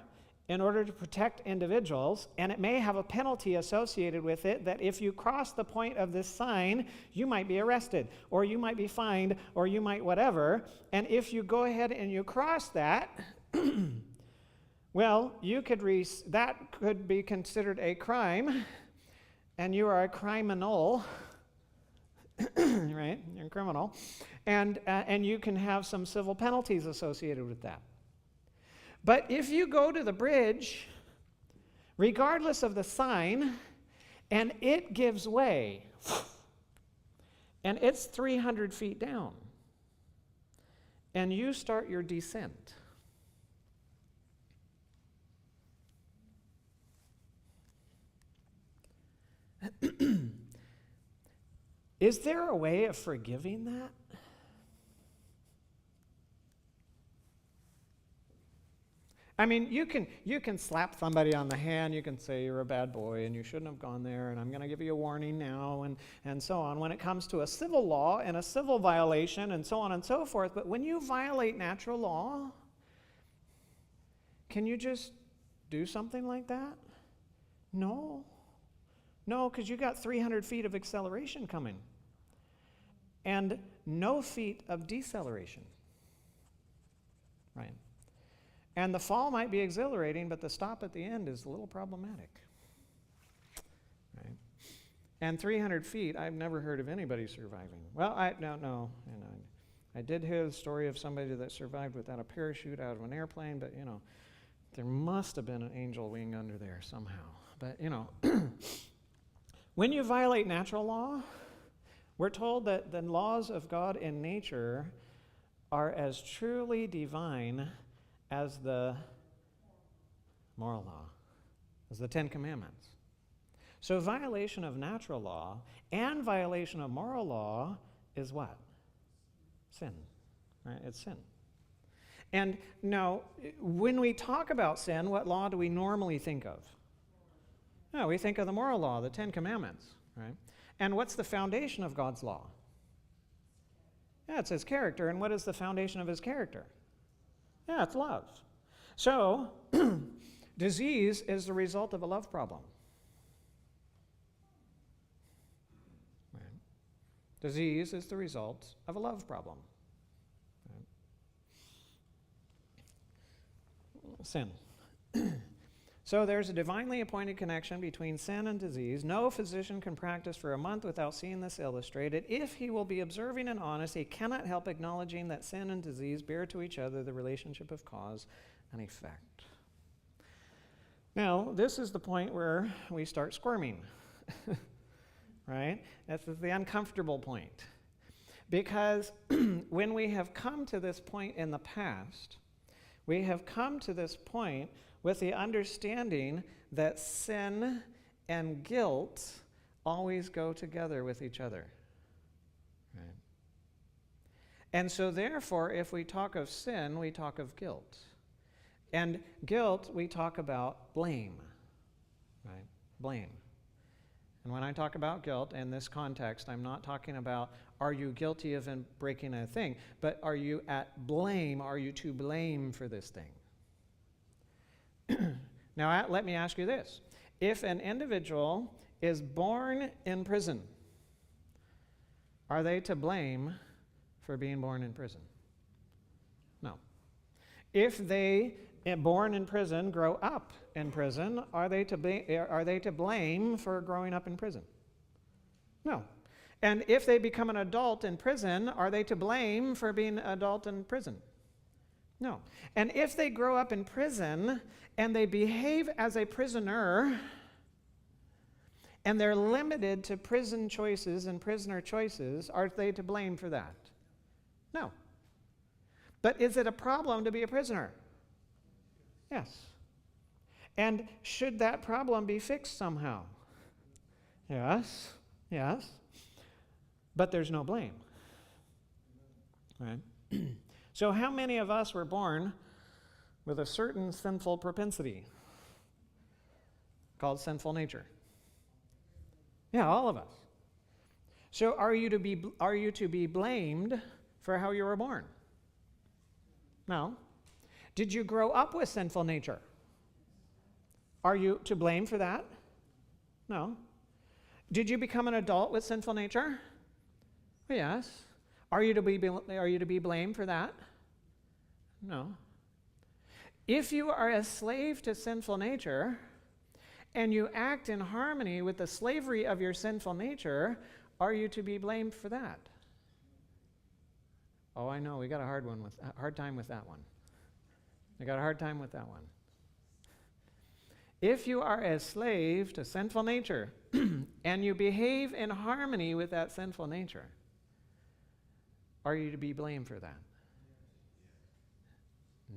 in order to protect individuals, and it may have a penalty associated with it that if you cross the point of this sign, you might be arrested, or you might be fined, or you might whatever, and if you go ahead and you cross that, well, that could be considered a crime, and you are a criminal, right? You're a criminal, and you can have some civil penalties associated with that. But if you go to the bridge, regardless of the sign, and it gives way, and it's 300 feet down, and you start your descent, is there a way of forgiving that? I mean, you can slap somebody on the hand, you can say you're a bad boy and you shouldn't have gone there and I'm going to give you a warning now and so on when it comes to a civil law and a civil violation and so on and so forth. But when you violate natural law, can you just do something like that? No. No, because you got 300 feet of acceleration coming and no feet of deceleration. Right? And the fall might be exhilarating, but the stop at the end is a little problematic. Right? And 300 feet, I've never heard of anybody surviving. Well, I don't know. And I did hear the story of somebody that survived without a parachute out of an airplane, but, there must have been an angel wing under there somehow. But, when you violate natural law, we're told that the laws of God in nature are as truly divine as the moral law, as the Ten Commandments. So violation of natural law and violation of moral law is what? Sin. Right? It's sin. And now, when we talk about sin, what law do we normally think of? No, we think of the moral law, the Ten Commandments, right? And what's the foundation of God's law? Yeah, it's his character. And what is the foundation of his character? Yeah, it's love. So, disease is the result of a love problem. Right? Disease is the result of a love problem. Right? Sin. So there's a divinely appointed connection between sin and disease. No physician can practice for a month without seeing this illustrated. If he will be observing and honest, he cannot help acknowledging that sin and disease bear to each other the relationship of cause and effect. Now, this is the point where we start squirming, right? This is the uncomfortable point. Because when we have come to this point in the past, we have come to this point with the understanding that sin and guilt always go together with each other. Right? And so therefore, if we talk of sin, we talk of guilt. And guilt, we talk about blame. Right? Blame. And when I talk about guilt in this context, I'm not talking about are you guilty of breaking a thing, but are you at blame? Are you to blame for this thing? Now, let me ask you this. If an individual is born in prison, are they to blame for being born in prison? No. If they, born in prison, grow up in prison, are they to blame for growing up in prison? No. And if they become an adult in prison, are they to blame for being an adult in prison? No. And if they grow up in prison and they behave as a prisoner and they're limited to prison choices and prisoner choices, are they to blame for that? No. But is it a problem to be a prisoner? Yes. And should that problem be fixed somehow? Yes. Yes. But there's no blame. Right? So how many of us were born with a certain sinful propensity called sinful nature? Yeah, all of us. So are you to be blamed for how you were born? No. Did you grow up with sinful nature? Are you to blame for that? No. Did you become an adult with sinful nature? Yes. Are you to be blamed for that? No. If you are a slave to sinful nature and you act in harmony with the slavery of your sinful nature, are you to be blamed for that? Oh, I know, we got a hard time with that one. We got a hard time with that one. If you are a slave to sinful nature and you behave in harmony with that sinful nature, are you to be blamed for that?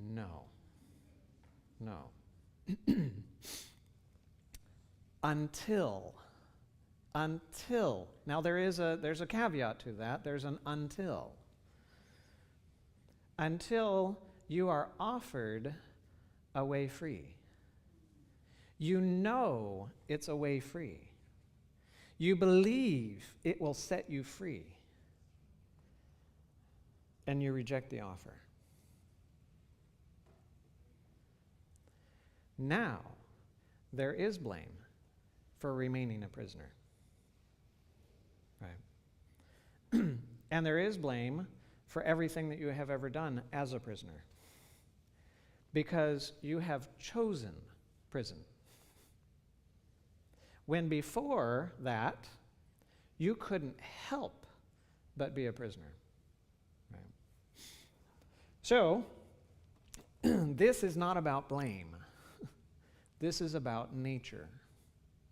No. No. Until. Now there's a caveat to that. There's an until you are offered a way free. You know it's a way free. You believe it will set you free. And you reject the offer. Now, there is blame for remaining a prisoner. Right? And there is blame for everything that you have ever done as a prisoner. Because you have chosen prison. When before that, you couldn't help but be a prisoner. Right? So, this is not about blame. This is about nature.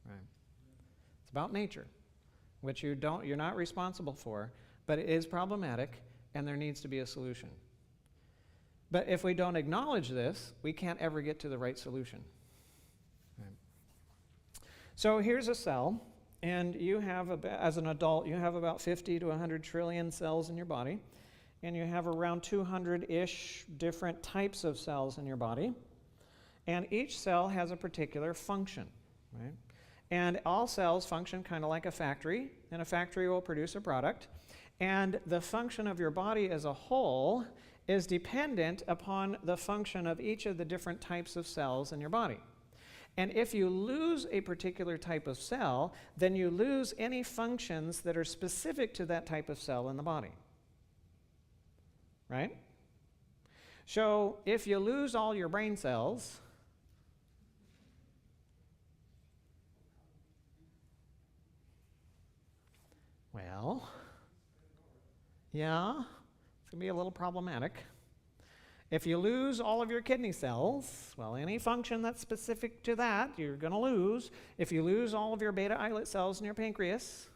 Right? It's about nature, which you're not responsible for, but it is problematic, and there needs to be a solution. But if we don't acknowledge this, we can't ever get to the right solution. Right? So here's a cell, and you have, as an adult, you have about 50 to 100 trillion cells in your body, and you have around 200-ish different types of cells in your body, and each cell has a particular function, right? And all cells function kind of like a factory, and a factory will produce a product, and the function of your body as a whole is dependent upon the function of each of the different types of cells in your body. And if you lose a particular type of cell, then you lose any functions that are specific to that type of cell in the body. Right? So if you lose all your brain cells, well, yeah, it's going to be a little problematic. If you lose all of your kidney cells, well, any function that's specific to that, you're going to lose. If you lose all of your beta islet cells in your pancreas,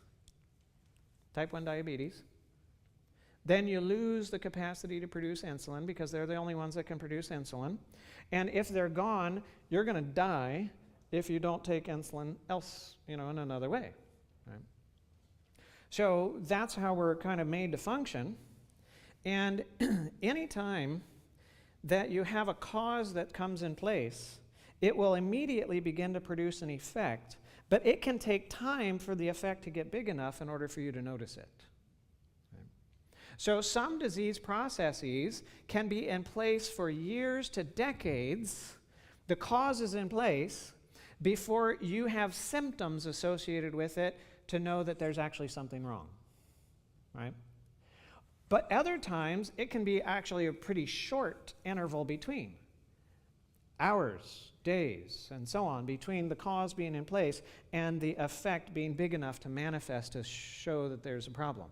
type 1 diabetes, then you lose the capacity to produce insulin because they're the only ones that can produce insulin. And if they're gone, you're going to die if you don't take insulin in another way. Right? So that's how we're kind of made to function. And anytime that you have a cause that comes in place, it will immediately begin to produce an effect, but it can take time for the effect to get big enough in order for you to notice it. Okay. So some disease processes can be in place for years to decades. The cause is in place before you have symptoms associated with it to know that there's actually something wrong, right? But other times, it can be actually a pretty short interval between. Hours, days, and so on, between the cause being in place and the effect being big enough to manifest to show that there's a problem.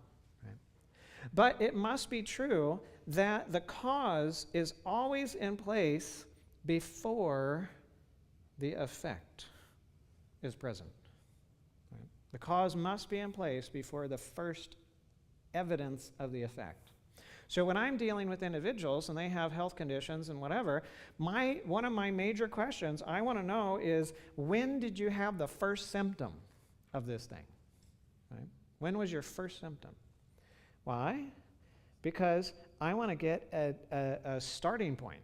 Right? But it must be true that the cause is always in place before the effect is present. Right? The cause must be in place before the first evidence of the effect. So when I'm dealing with individuals and they have health conditions and whatever, one of my major questions I want to know is, when did you have the first symptom of this thing? Right? When was your first symptom? Why? Because I want to get a starting point.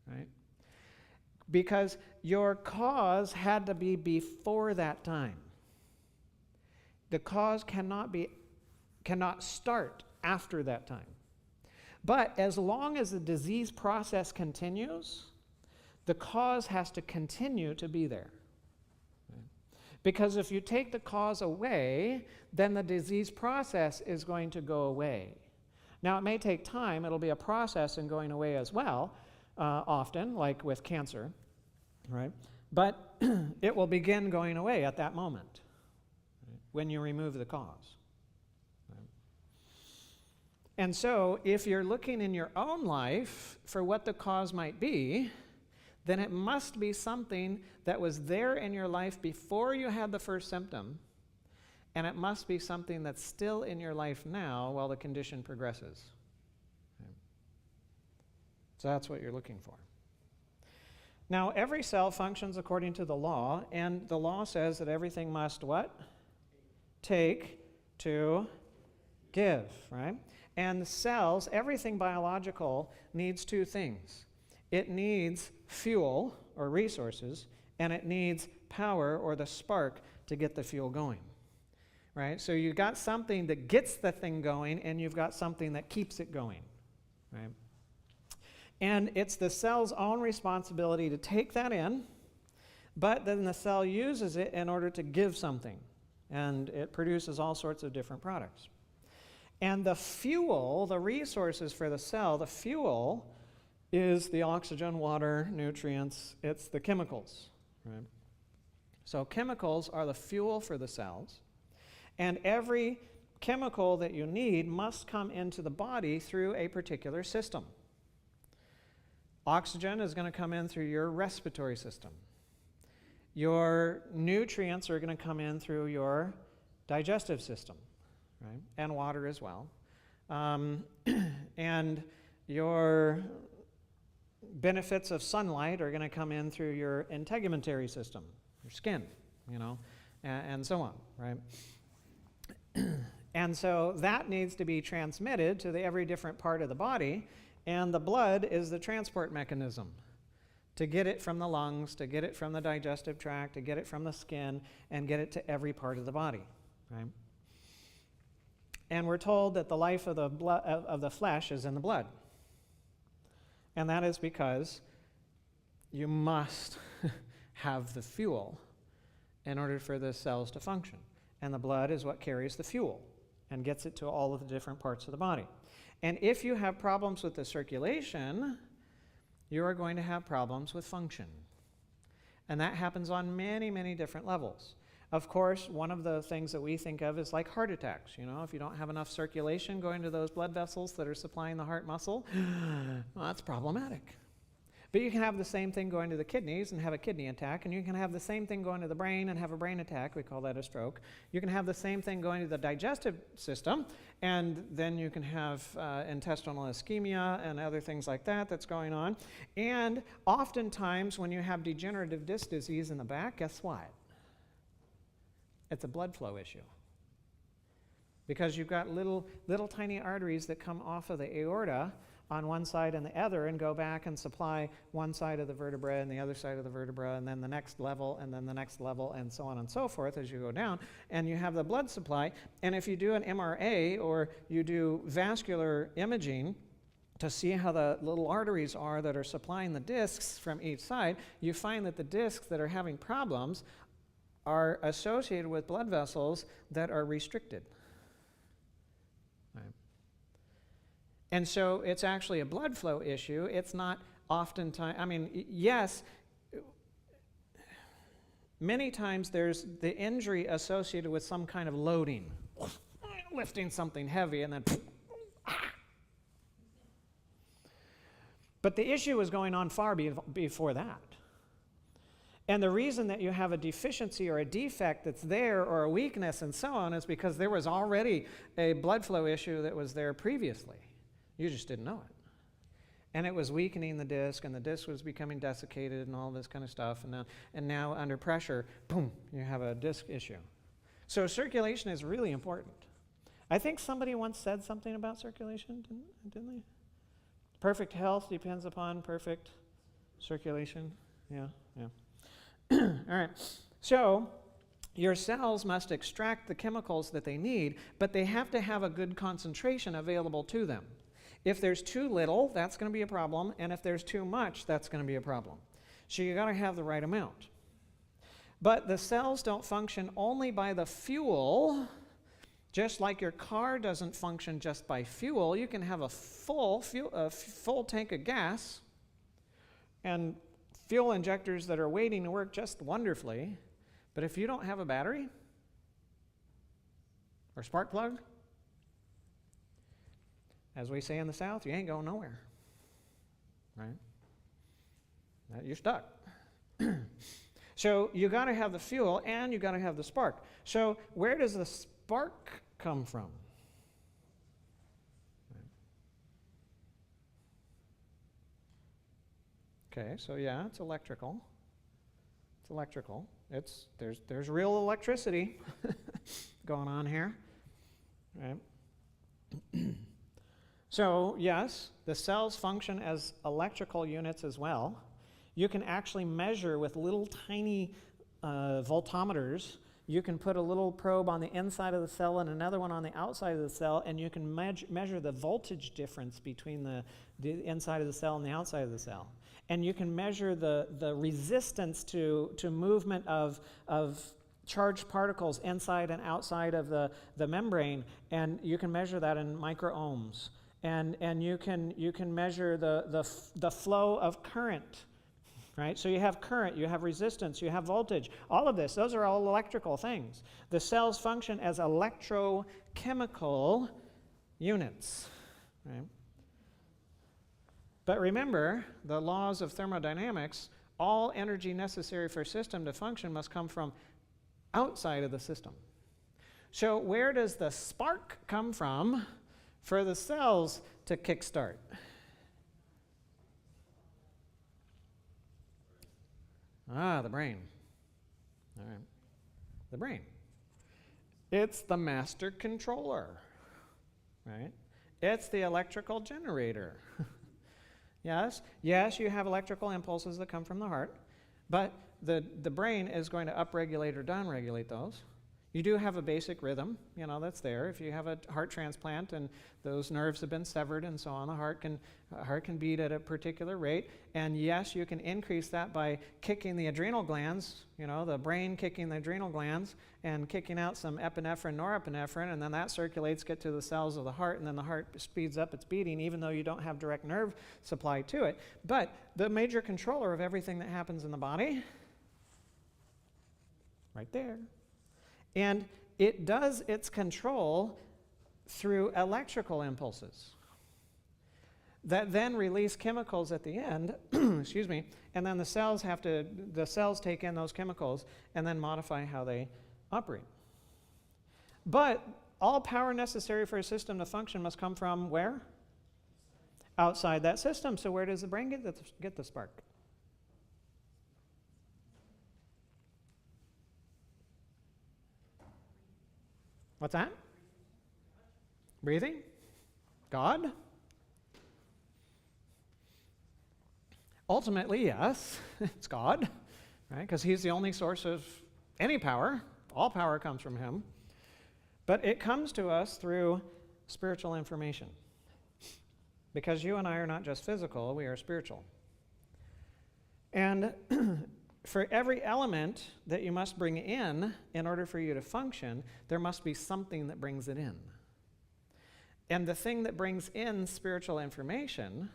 Right? Because your cause had to be before that time. The cause cannot start after that time. But as long as the disease process continues, the cause has to continue to be there. Because if you take the cause away, then the disease process is going to go away. Now, it may take time. It'll be a process in going away as well, often, like with cancer, right? But it will begin going away at that moment, right, when you remove the cause. And so, if you're looking in your own life for what the cause might be, then it must be something that was there in your life before you had the first symptom, and it must be something that's still in your life now while the condition progresses. Okay. So that's what you're looking for. Now, every cell functions according to the law, and the law says that everything must what? Take to give, right? And the cells, everything biological, needs two things. it needs fuel or resources, and it needs power or the spark to get the fuel going. Right? So you've got something that gets the thing going, and you've got something that keeps it going. Right? And it's the cell's own responsibility to take that in, but then the cell uses it in order to give something, and it produces all sorts of different products. And the fuel, the resources for the cell, the fuel is the oxygen, water, nutrients, it's the chemicals. Right? So chemicals are the fuel for the cells, and every chemical that you need must come into the body through a particular system. Oxygen is going to come in through your respiratory system. Your nutrients are going to come in through your digestive system, right? And water as well. And your benefits of sunlight are going to come in through your integumentary system, your skin, and so on, right? And so that needs to be transmitted to every different part of the body, and the blood is the transport mechanism to get it from the lungs, to get it from the digestive tract, to get it from the skin, and get it to every part of the body, right? And we're told that the life of the flesh is in the blood. And that is because you must have the fuel in order for the cells to function. And the blood is what carries the fuel and gets it to all of the different parts of the body. And if you have problems with the circulation, you are going to have problems with function. And that happens on many, many different levels. Of course, one of the things that we think of is like heart attacks. If you don't have enough circulation going to those blood vessels that are supplying the heart muscle, well, that's problematic. But you can have the same thing going to the kidneys and have a kidney attack, and you can have the same thing going to the brain and have a brain attack. We call that a stroke. You can have the same thing going to the digestive system, and then you can have intestinal ischemia and other things like that that's going on. And oftentimes when you have degenerative disc disease in the back, guess what? It's a blood flow issue. Because you've got little tiny arteries that come off of the aorta on one side and the other and go back and supply one side of the vertebra and the other side of the vertebra and then the next level and then the next level and so on and so forth as you go down, and you have the blood supply. And if you do an MRA or you do vascular imaging to see how the little arteries are that are supplying the discs from each side, you find that the discs that are having problems are associated with blood vessels that are restricted. And so it's actually a blood flow issue. It's not oftentimes, yes, many times there's the injury associated with some kind of loading, lifting something heavy and then, but the issue was going on far before that. And the reason that you have a deficiency or a defect that's there or a weakness and so on is because there was already a blood flow issue that was there previously. You just didn't know it. And it was weakening the disc, and the disc was becoming desiccated and all this kind of stuff. And now under pressure, boom, you have a disc issue. So circulation is really important. I think somebody once said something about circulation, didn't they? Perfect health depends upon perfect circulation. Yeah. All right. So your cells must extract the chemicals that they need, but they have to have a good concentration available to them. If there's too little, that's going to be a problem, and if there's too much, that's going to be a problem. So you got to have the right amount. But the cells don't function only by the fuel. Just like your car doesn't function just by fuel, you can have a full tank of gas and fuel injectors that are waiting to work just wonderfully, but if you don't have a battery or spark plug, as we say in the South, you ain't going nowhere, right? You're stuck. So you got to have the fuel and you got to have the spark. So where does the spark come from? Okay, so yeah, it's electrical. It's electrical. There's real electricity going on here, right? So yes, the cells function as electrical units as well. You can actually measure with little tiny voltometers. You can put a little probe on the inside of the cell and another one on the outside of the cell, and you can measure the voltage difference between the inside of the cell and the outside of the cell. And you can measure the resistance to movement of charged particles inside and outside of the membrane, and you can measure that in microohms. And you can measure the flow of current, right? So you have current, you have resistance, you have voltage. All of this, those are all electrical things. The cells function as electrochemical units, right? But remember, the laws of thermodynamics, all energy necessary for a system to function must come from outside of the system. So where does the spark come from for the cells to kickstart? The brain. All right. The brain. It's the master controller, right? It's the electrical generator. Yes, you have electrical impulses that come from the heart, but the brain is going to upregulate or downregulate those. You do have a basic rhythm, that's there. If you have a heart transplant and those nerves have been severed and so on, the heart can beat at a particular rate. And yes, you can increase that by kicking the adrenal glands, the brain kicking the adrenal glands and kicking out some epinephrine, norepinephrine, and then that circulates, get to the cells of the heart, and then the heart speeds up its beating, even though you don't have direct nerve supply to it. But the major controller of everything that happens in the body, right there. And it does its control through electrical impulses that then release chemicals at the end, excuse me, and then the cells take in those chemicals and then modify how they operate. But all power necessary for a system to function must come from where? Outside that system. So where does the brain get the spark? What's that? Breathing? God? Ultimately, yes, it's God, right? Because he's the only source of any power. All power comes from him. But it comes to us through spiritual information. Because you and I are not just physical, we are spiritual. And for every element that you must bring in order for you to function, there must be something that brings it in. And the thing that brings in spiritual information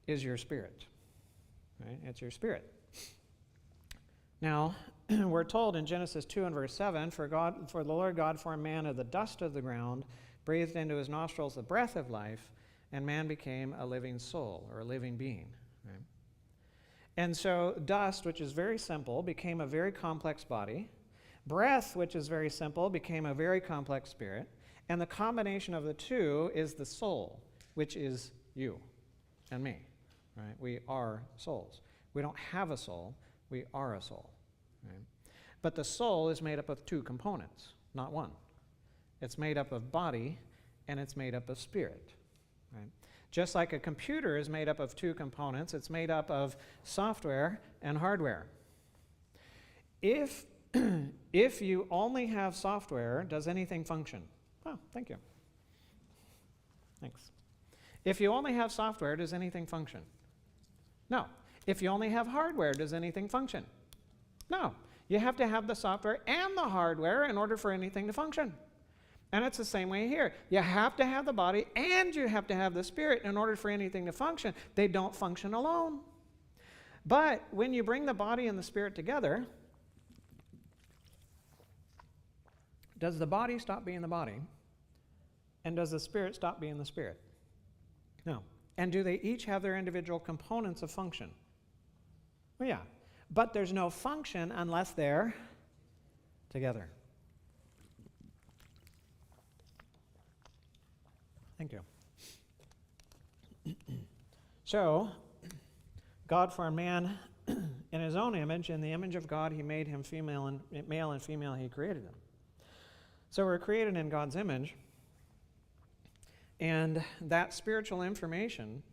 is your spirit. Right? It's your spirit. Now, we're told in Genesis 2 and verse 7, for the Lord God formed man of the dust of the ground, breathed into his nostrils the breath of life, and man became a living soul, or a living being. Right? And so dust, which is very simple, became a very complex body. Breath, which is very simple, became a very complex spirit. And the combination of the two is the soul, which is you and me. Right? We are souls. We don't have a soul, we are a soul. Right? But the soul is made up of two components, not one. It's made up of body and it's made up of spirit. Right? Just like a computer is made up of two components, it's made up of software and hardware. If you only have software, does anything function? Oh, thank you. Thanks. If you only have software, does anything function? No. If you only have hardware, does anything function? No. You have to have the software and the hardware in order for anything to function. And it's the same way here. You have to have the body and you have to have the spirit in order for anything to function. They don't function alone. But when you bring the body and the spirit together, does the body stop being the body? And does the spirit stop being the spirit? No. And do they each have their individual components of function? Well, yeah. But there's no function unless they're together. Thank you. So, God formed man in his own image. In the image of God, he made him male and female, he created them. So we're created in God's image. And that spiritual information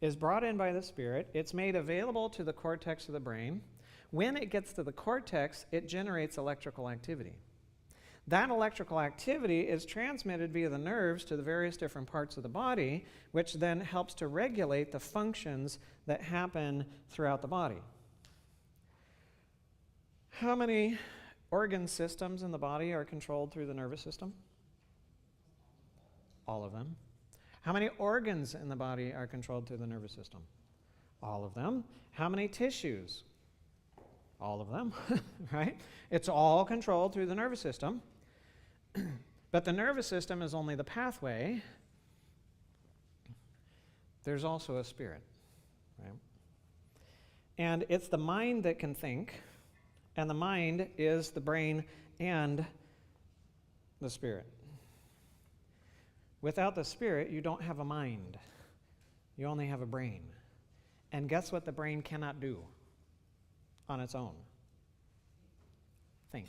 is brought in by the Spirit. It's made available to the cortex of the brain. When it gets to the cortex, it generates electrical activity. That electrical activity is transmitted via the nerves to the various different parts of the body, which then helps to regulate the functions that happen throughout the body. How many organ systems in the body are controlled through the nervous system? All of them. How many organs in the body are controlled through the nervous system? All of them. How many tissues? All of them, right? It's all controlled through the nervous system. But the nervous system is only the pathway. There's also a spirit, right? And it's the mind that can think, and the mind is the brain and the spirit. Without the spirit, you don't have a mind. You only have a brain. And guess what the brain cannot do on its own? Think.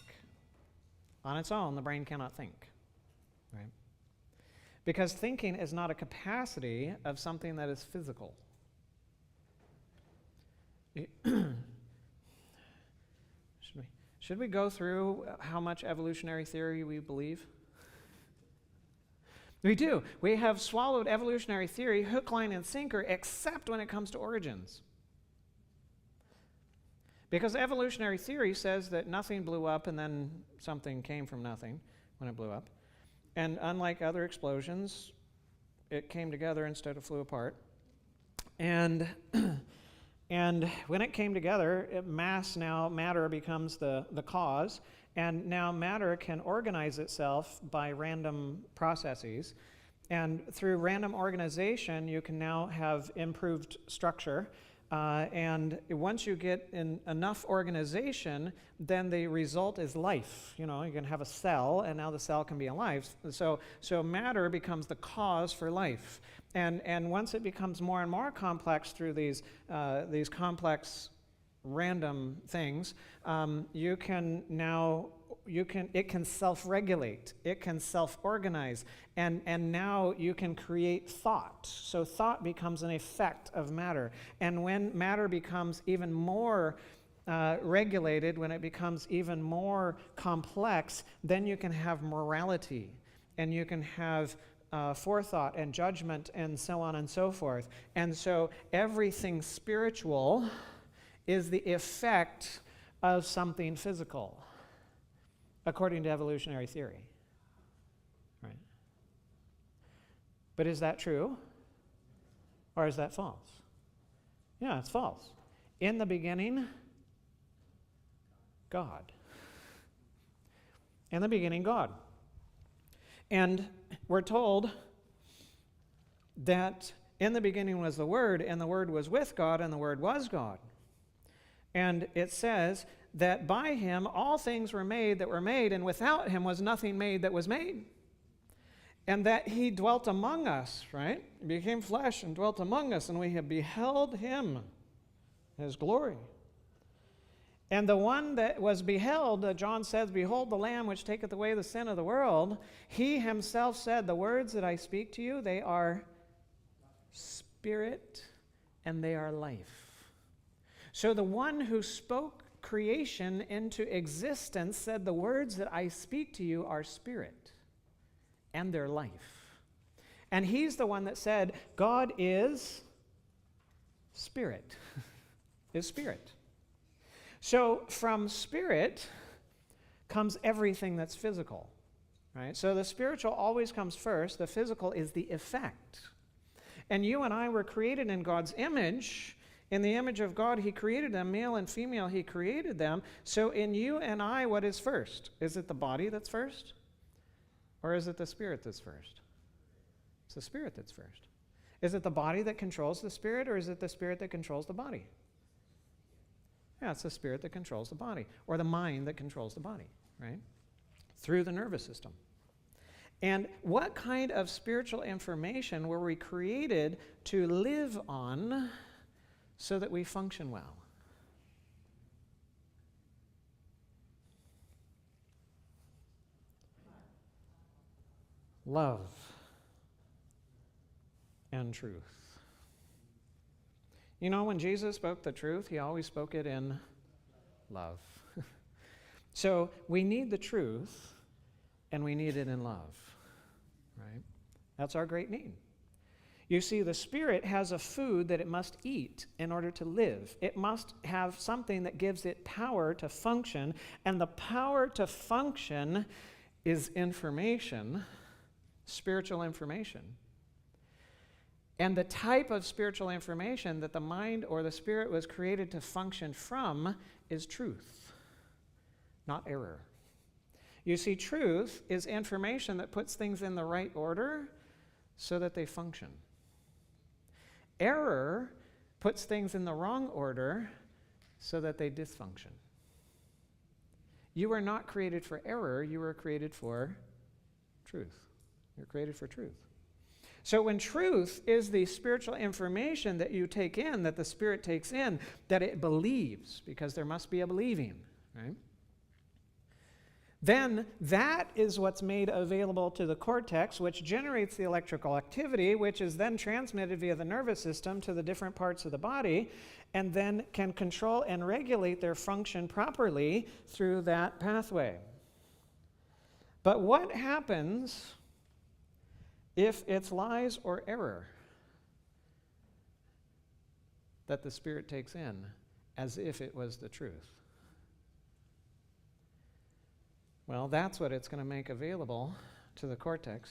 On its own, the brain cannot think, right? Because thinking is not a capacity of something that is physical. Should we go through how much evolutionary theory we believe? We do. We have swallowed evolutionary theory hook, line, and sinker, except when it comes to origins. Because evolutionary theory says that nothing blew up and then something came from nothing when it blew up. And unlike other explosions, it came together instead of flew apart. And when it came together, matter becomes the cause. And now matter can organize itself by random processes. And through random organization, you can now have improved structure. And once you get in enough organization, then the result is life. You know, you can have a cell, and now the cell can be alive. So matter becomes the cause for life. And once it becomes more and more complex through these complex random things, it can self-regulate, it can self-organize, and now you can create thought. So thought becomes an effect of matter. And when matter becomes even more regulated, when it becomes even more complex, then you can have morality, and you can have forethought and judgment, and so on and so forth. And so everything spiritual is the effect of something physical, according to evolutionary theory. Right? But is that true? Or is that false? Yeah, it's false. In the beginning, God. In the beginning, God. And we're told that in the beginning was the Word, and the Word was with God, and the Word was God. And it says that by him all things were made that were made, and without him was nothing made that was made. And that he dwelt among us, right? He became flesh and dwelt among us, and we have beheld him, his glory. And the one that was beheld, John says, "Behold the Lamb which taketh away the sin of the world." He himself said, "The words that I speak to you, they are spirit and they are life." So the one who spoke creation into existence said, "The words that I speak to you are spirit and they're life." And he's the one that said, God is spirit, is spirit. So from spirit comes everything that's physical, right? So the spiritual always comes first. The physical is the effect. And you and I were created in God's image. In the image of God, he created them, male and female, he created them. So in you and I, what is first? Is it the body that's first? Or is it the spirit that's first? It's the spirit that's first. Is it the body that controls the spirit, or is it the spirit that controls the body? Yeah, it's the spirit that controls the body, or the mind that controls the body, right? Through the nervous system. And what kind of spiritual information were we created to live on so that we function well? Love. and truth. You know, when Jesus spoke the truth, he always spoke it in love. So we need the truth, and we need it in love, right? That's our great need. You see, the Spirit has a food that it must eat in order to live. It must have something that gives it power to function, and the power to function is information, spiritual information. And the type of spiritual information that the mind or the Spirit was created to function from is truth, not error. You see, truth is information that puts things in the right order so that they function. Error puts things in the wrong order so that they dysfunction. You were not created for error, you were created for truth. You're created for truth. So when truth is the spiritual information that you take in, that the Spirit takes in, that it believes, because there must be a believing, right? Then that is what's made available to the cortex, which generates the electrical activity, which is then transmitted via the nervous system to the different parts of the body, and then can control and regulate their function properly through that pathway. But what happens if it's lies or error that the Spirit takes in as if it was the truth? Well, that's what it's going to make available to the cortex,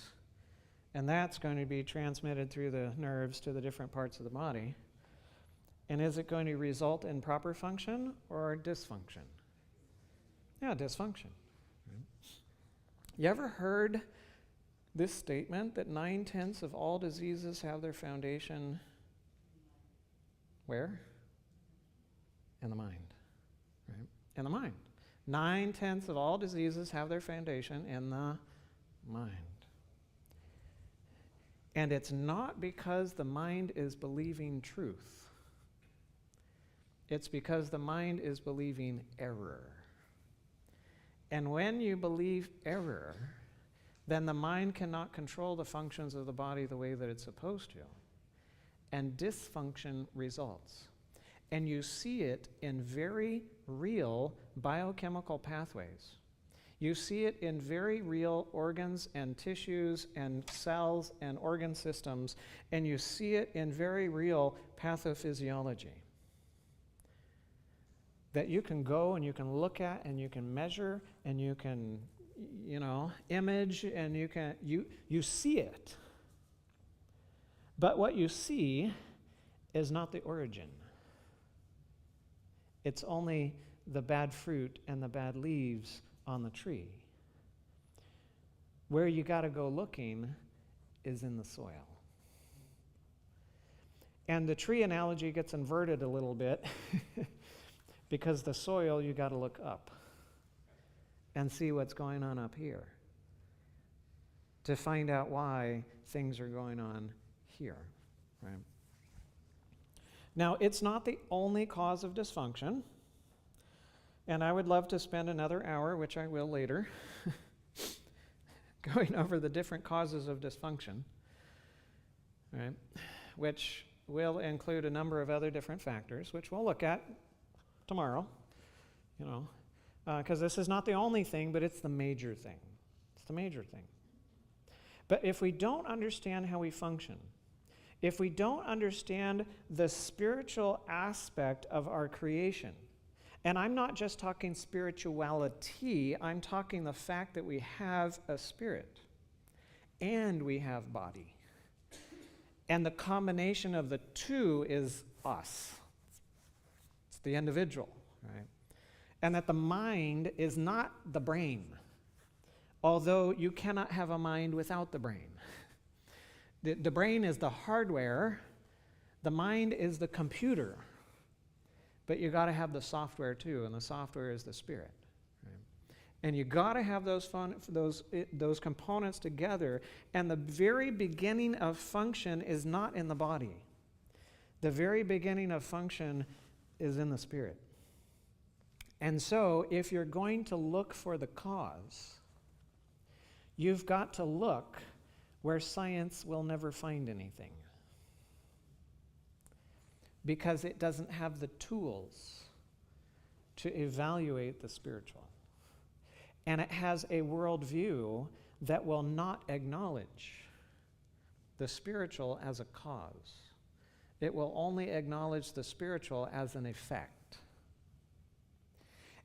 and that's going to be transmitted through the nerves to the different parts of the body. And is it going to result in proper function or dysfunction? Yeah, dysfunction. You ever heard this statement that 9/10 of all diseases have their foundation where? In the mind, right? In the mind. 9/10 of all diseases have their foundation in the mind. And it's not because the mind is believing truth. It's because the mind is believing error. And when you believe error, then the mind cannot control the functions of the body the way that it's supposed to. And dysfunction results. And you see it in very real biochemical pathways. You see it in very real organs and tissues and cells and organ systems, and you see it in very real pathophysiology. That you can go and you can look at and you can measure and you can, image, and you see it. But what you see is not the origin. It's only the bad fruit and the bad leaves on the tree. Where you got to go looking is in the soil. And the tree analogy gets inverted a little bit because the soil, you got to look up and see what's going on up here to find out why things are going on here, right? Now, it's not the only cause of dysfunction, and I would love to spend another hour, which I will later, going over the different causes of dysfunction, right? Which will include a number of other different factors, which we'll look at tomorrow, because this is not the only thing, but it's the major thing. It's the major thing. But if we don't understand how we function, if we don't understand the spiritual aspect of our creation, and I'm not just talking spirituality, I'm talking the fact that we have a spirit and we have body. And the combination of the two is us. It's the individual, right? And that the mind is not the brain, although you cannot have a mind without the brain. The brain is the hardware, the mind is the computer, but you got to have the software too, and the software is the spirit. Right? And you got to have those components together, and the very beginning of function is not in the body. The very beginning of function is in the spirit. And so, if you're going to look for the cause, you've got to look where science will never find anything. because it doesn't have the tools to evaluate the spiritual. And it has a worldview that will not acknowledge the spiritual as a cause. It will only acknowledge the spiritual as an effect.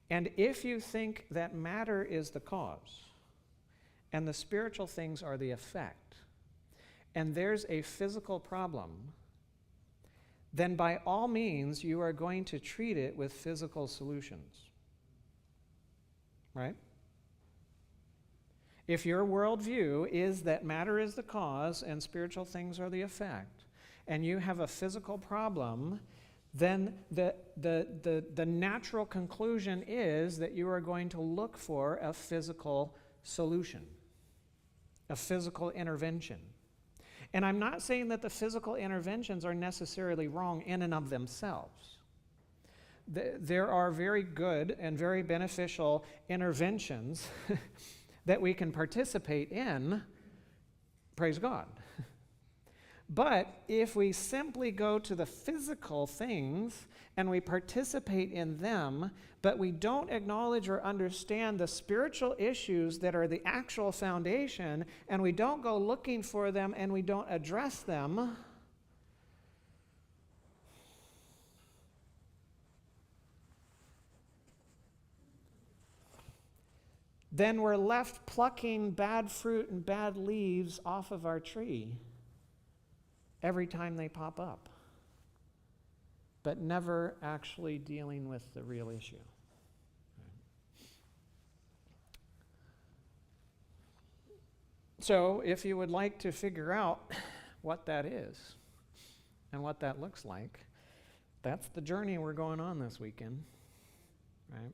And if you think that matter is the cause and the spiritual things are the effect, and there's a physical problem, then by all means you are going to treat it with physical solutions. Right? If your worldview is that matter is the cause and spiritual things are the effect, and you have a physical problem, then the natural conclusion is that you are going to look for a physical solution, a physical intervention. And I'm not saying that the physical interventions are necessarily wrong in and of themselves. There are very good and very beneficial interventions that we can participate in, praise God. But if we simply go to the physical things and we participate in them, but we don't acknowledge or understand the spiritual issues that are the actual foundation, and we don't go looking for them and we don't address them, then we're left plucking bad fruit and bad leaves off of our tree every time they pop up, but never actually dealing with the real issue. So if you would like to figure out what that is and what that looks like, that's the journey we're going on this weekend, right?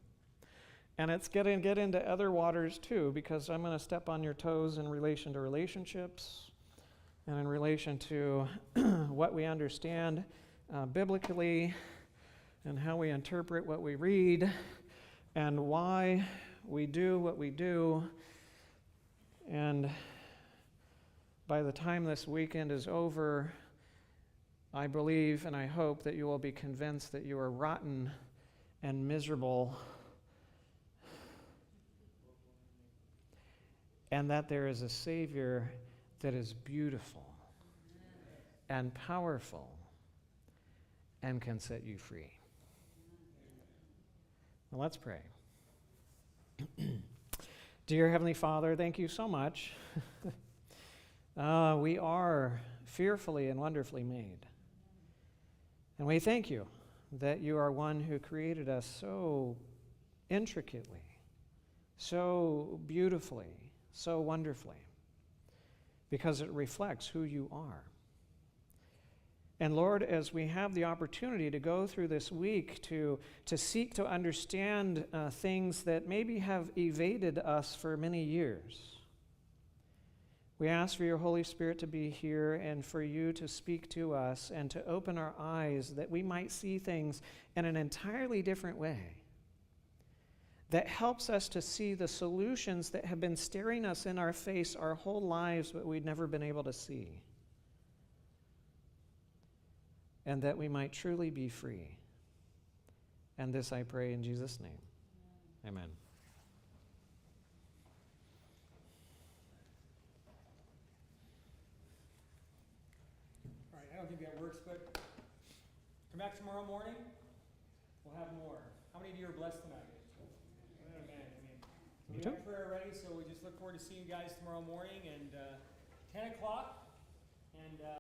And it's going to get into other waters too, because I'm going to step on your toes in relation to relationships and in relation to what we understand biblically and how we interpret what we read and why we do what we do. And by the time this weekend is over, I believe and I hope that you will be convinced that you are rotten and miserable, and that there is a Savior that is beautiful and powerful and can set you free. Now let's pray. Dear Heavenly Father, thank you so much. We are fearfully and wonderfully made. And we thank you that you are one who created us so intricately, so beautifully, so wonderfully, because it reflects who you are. And Lord, as we have the opportunity to go through this week to seek to understand things that maybe have evaded us for many years, we ask for your Holy Spirit to be here and for you to speak to us and to open our eyes that we might see things in an entirely different way that helps us to see the solutions that have been staring us in our face our whole lives but we'd never been able to see. And that we might truly be free. And this I pray in Jesus' name. Amen. All right, I don't think that works, but come back tomorrow morning. We'll have more. How many of you are blessed tonight? Oh, man, we have prayer ready, so we just look forward to seeing you guys tomorrow morning and 10 o'clock. And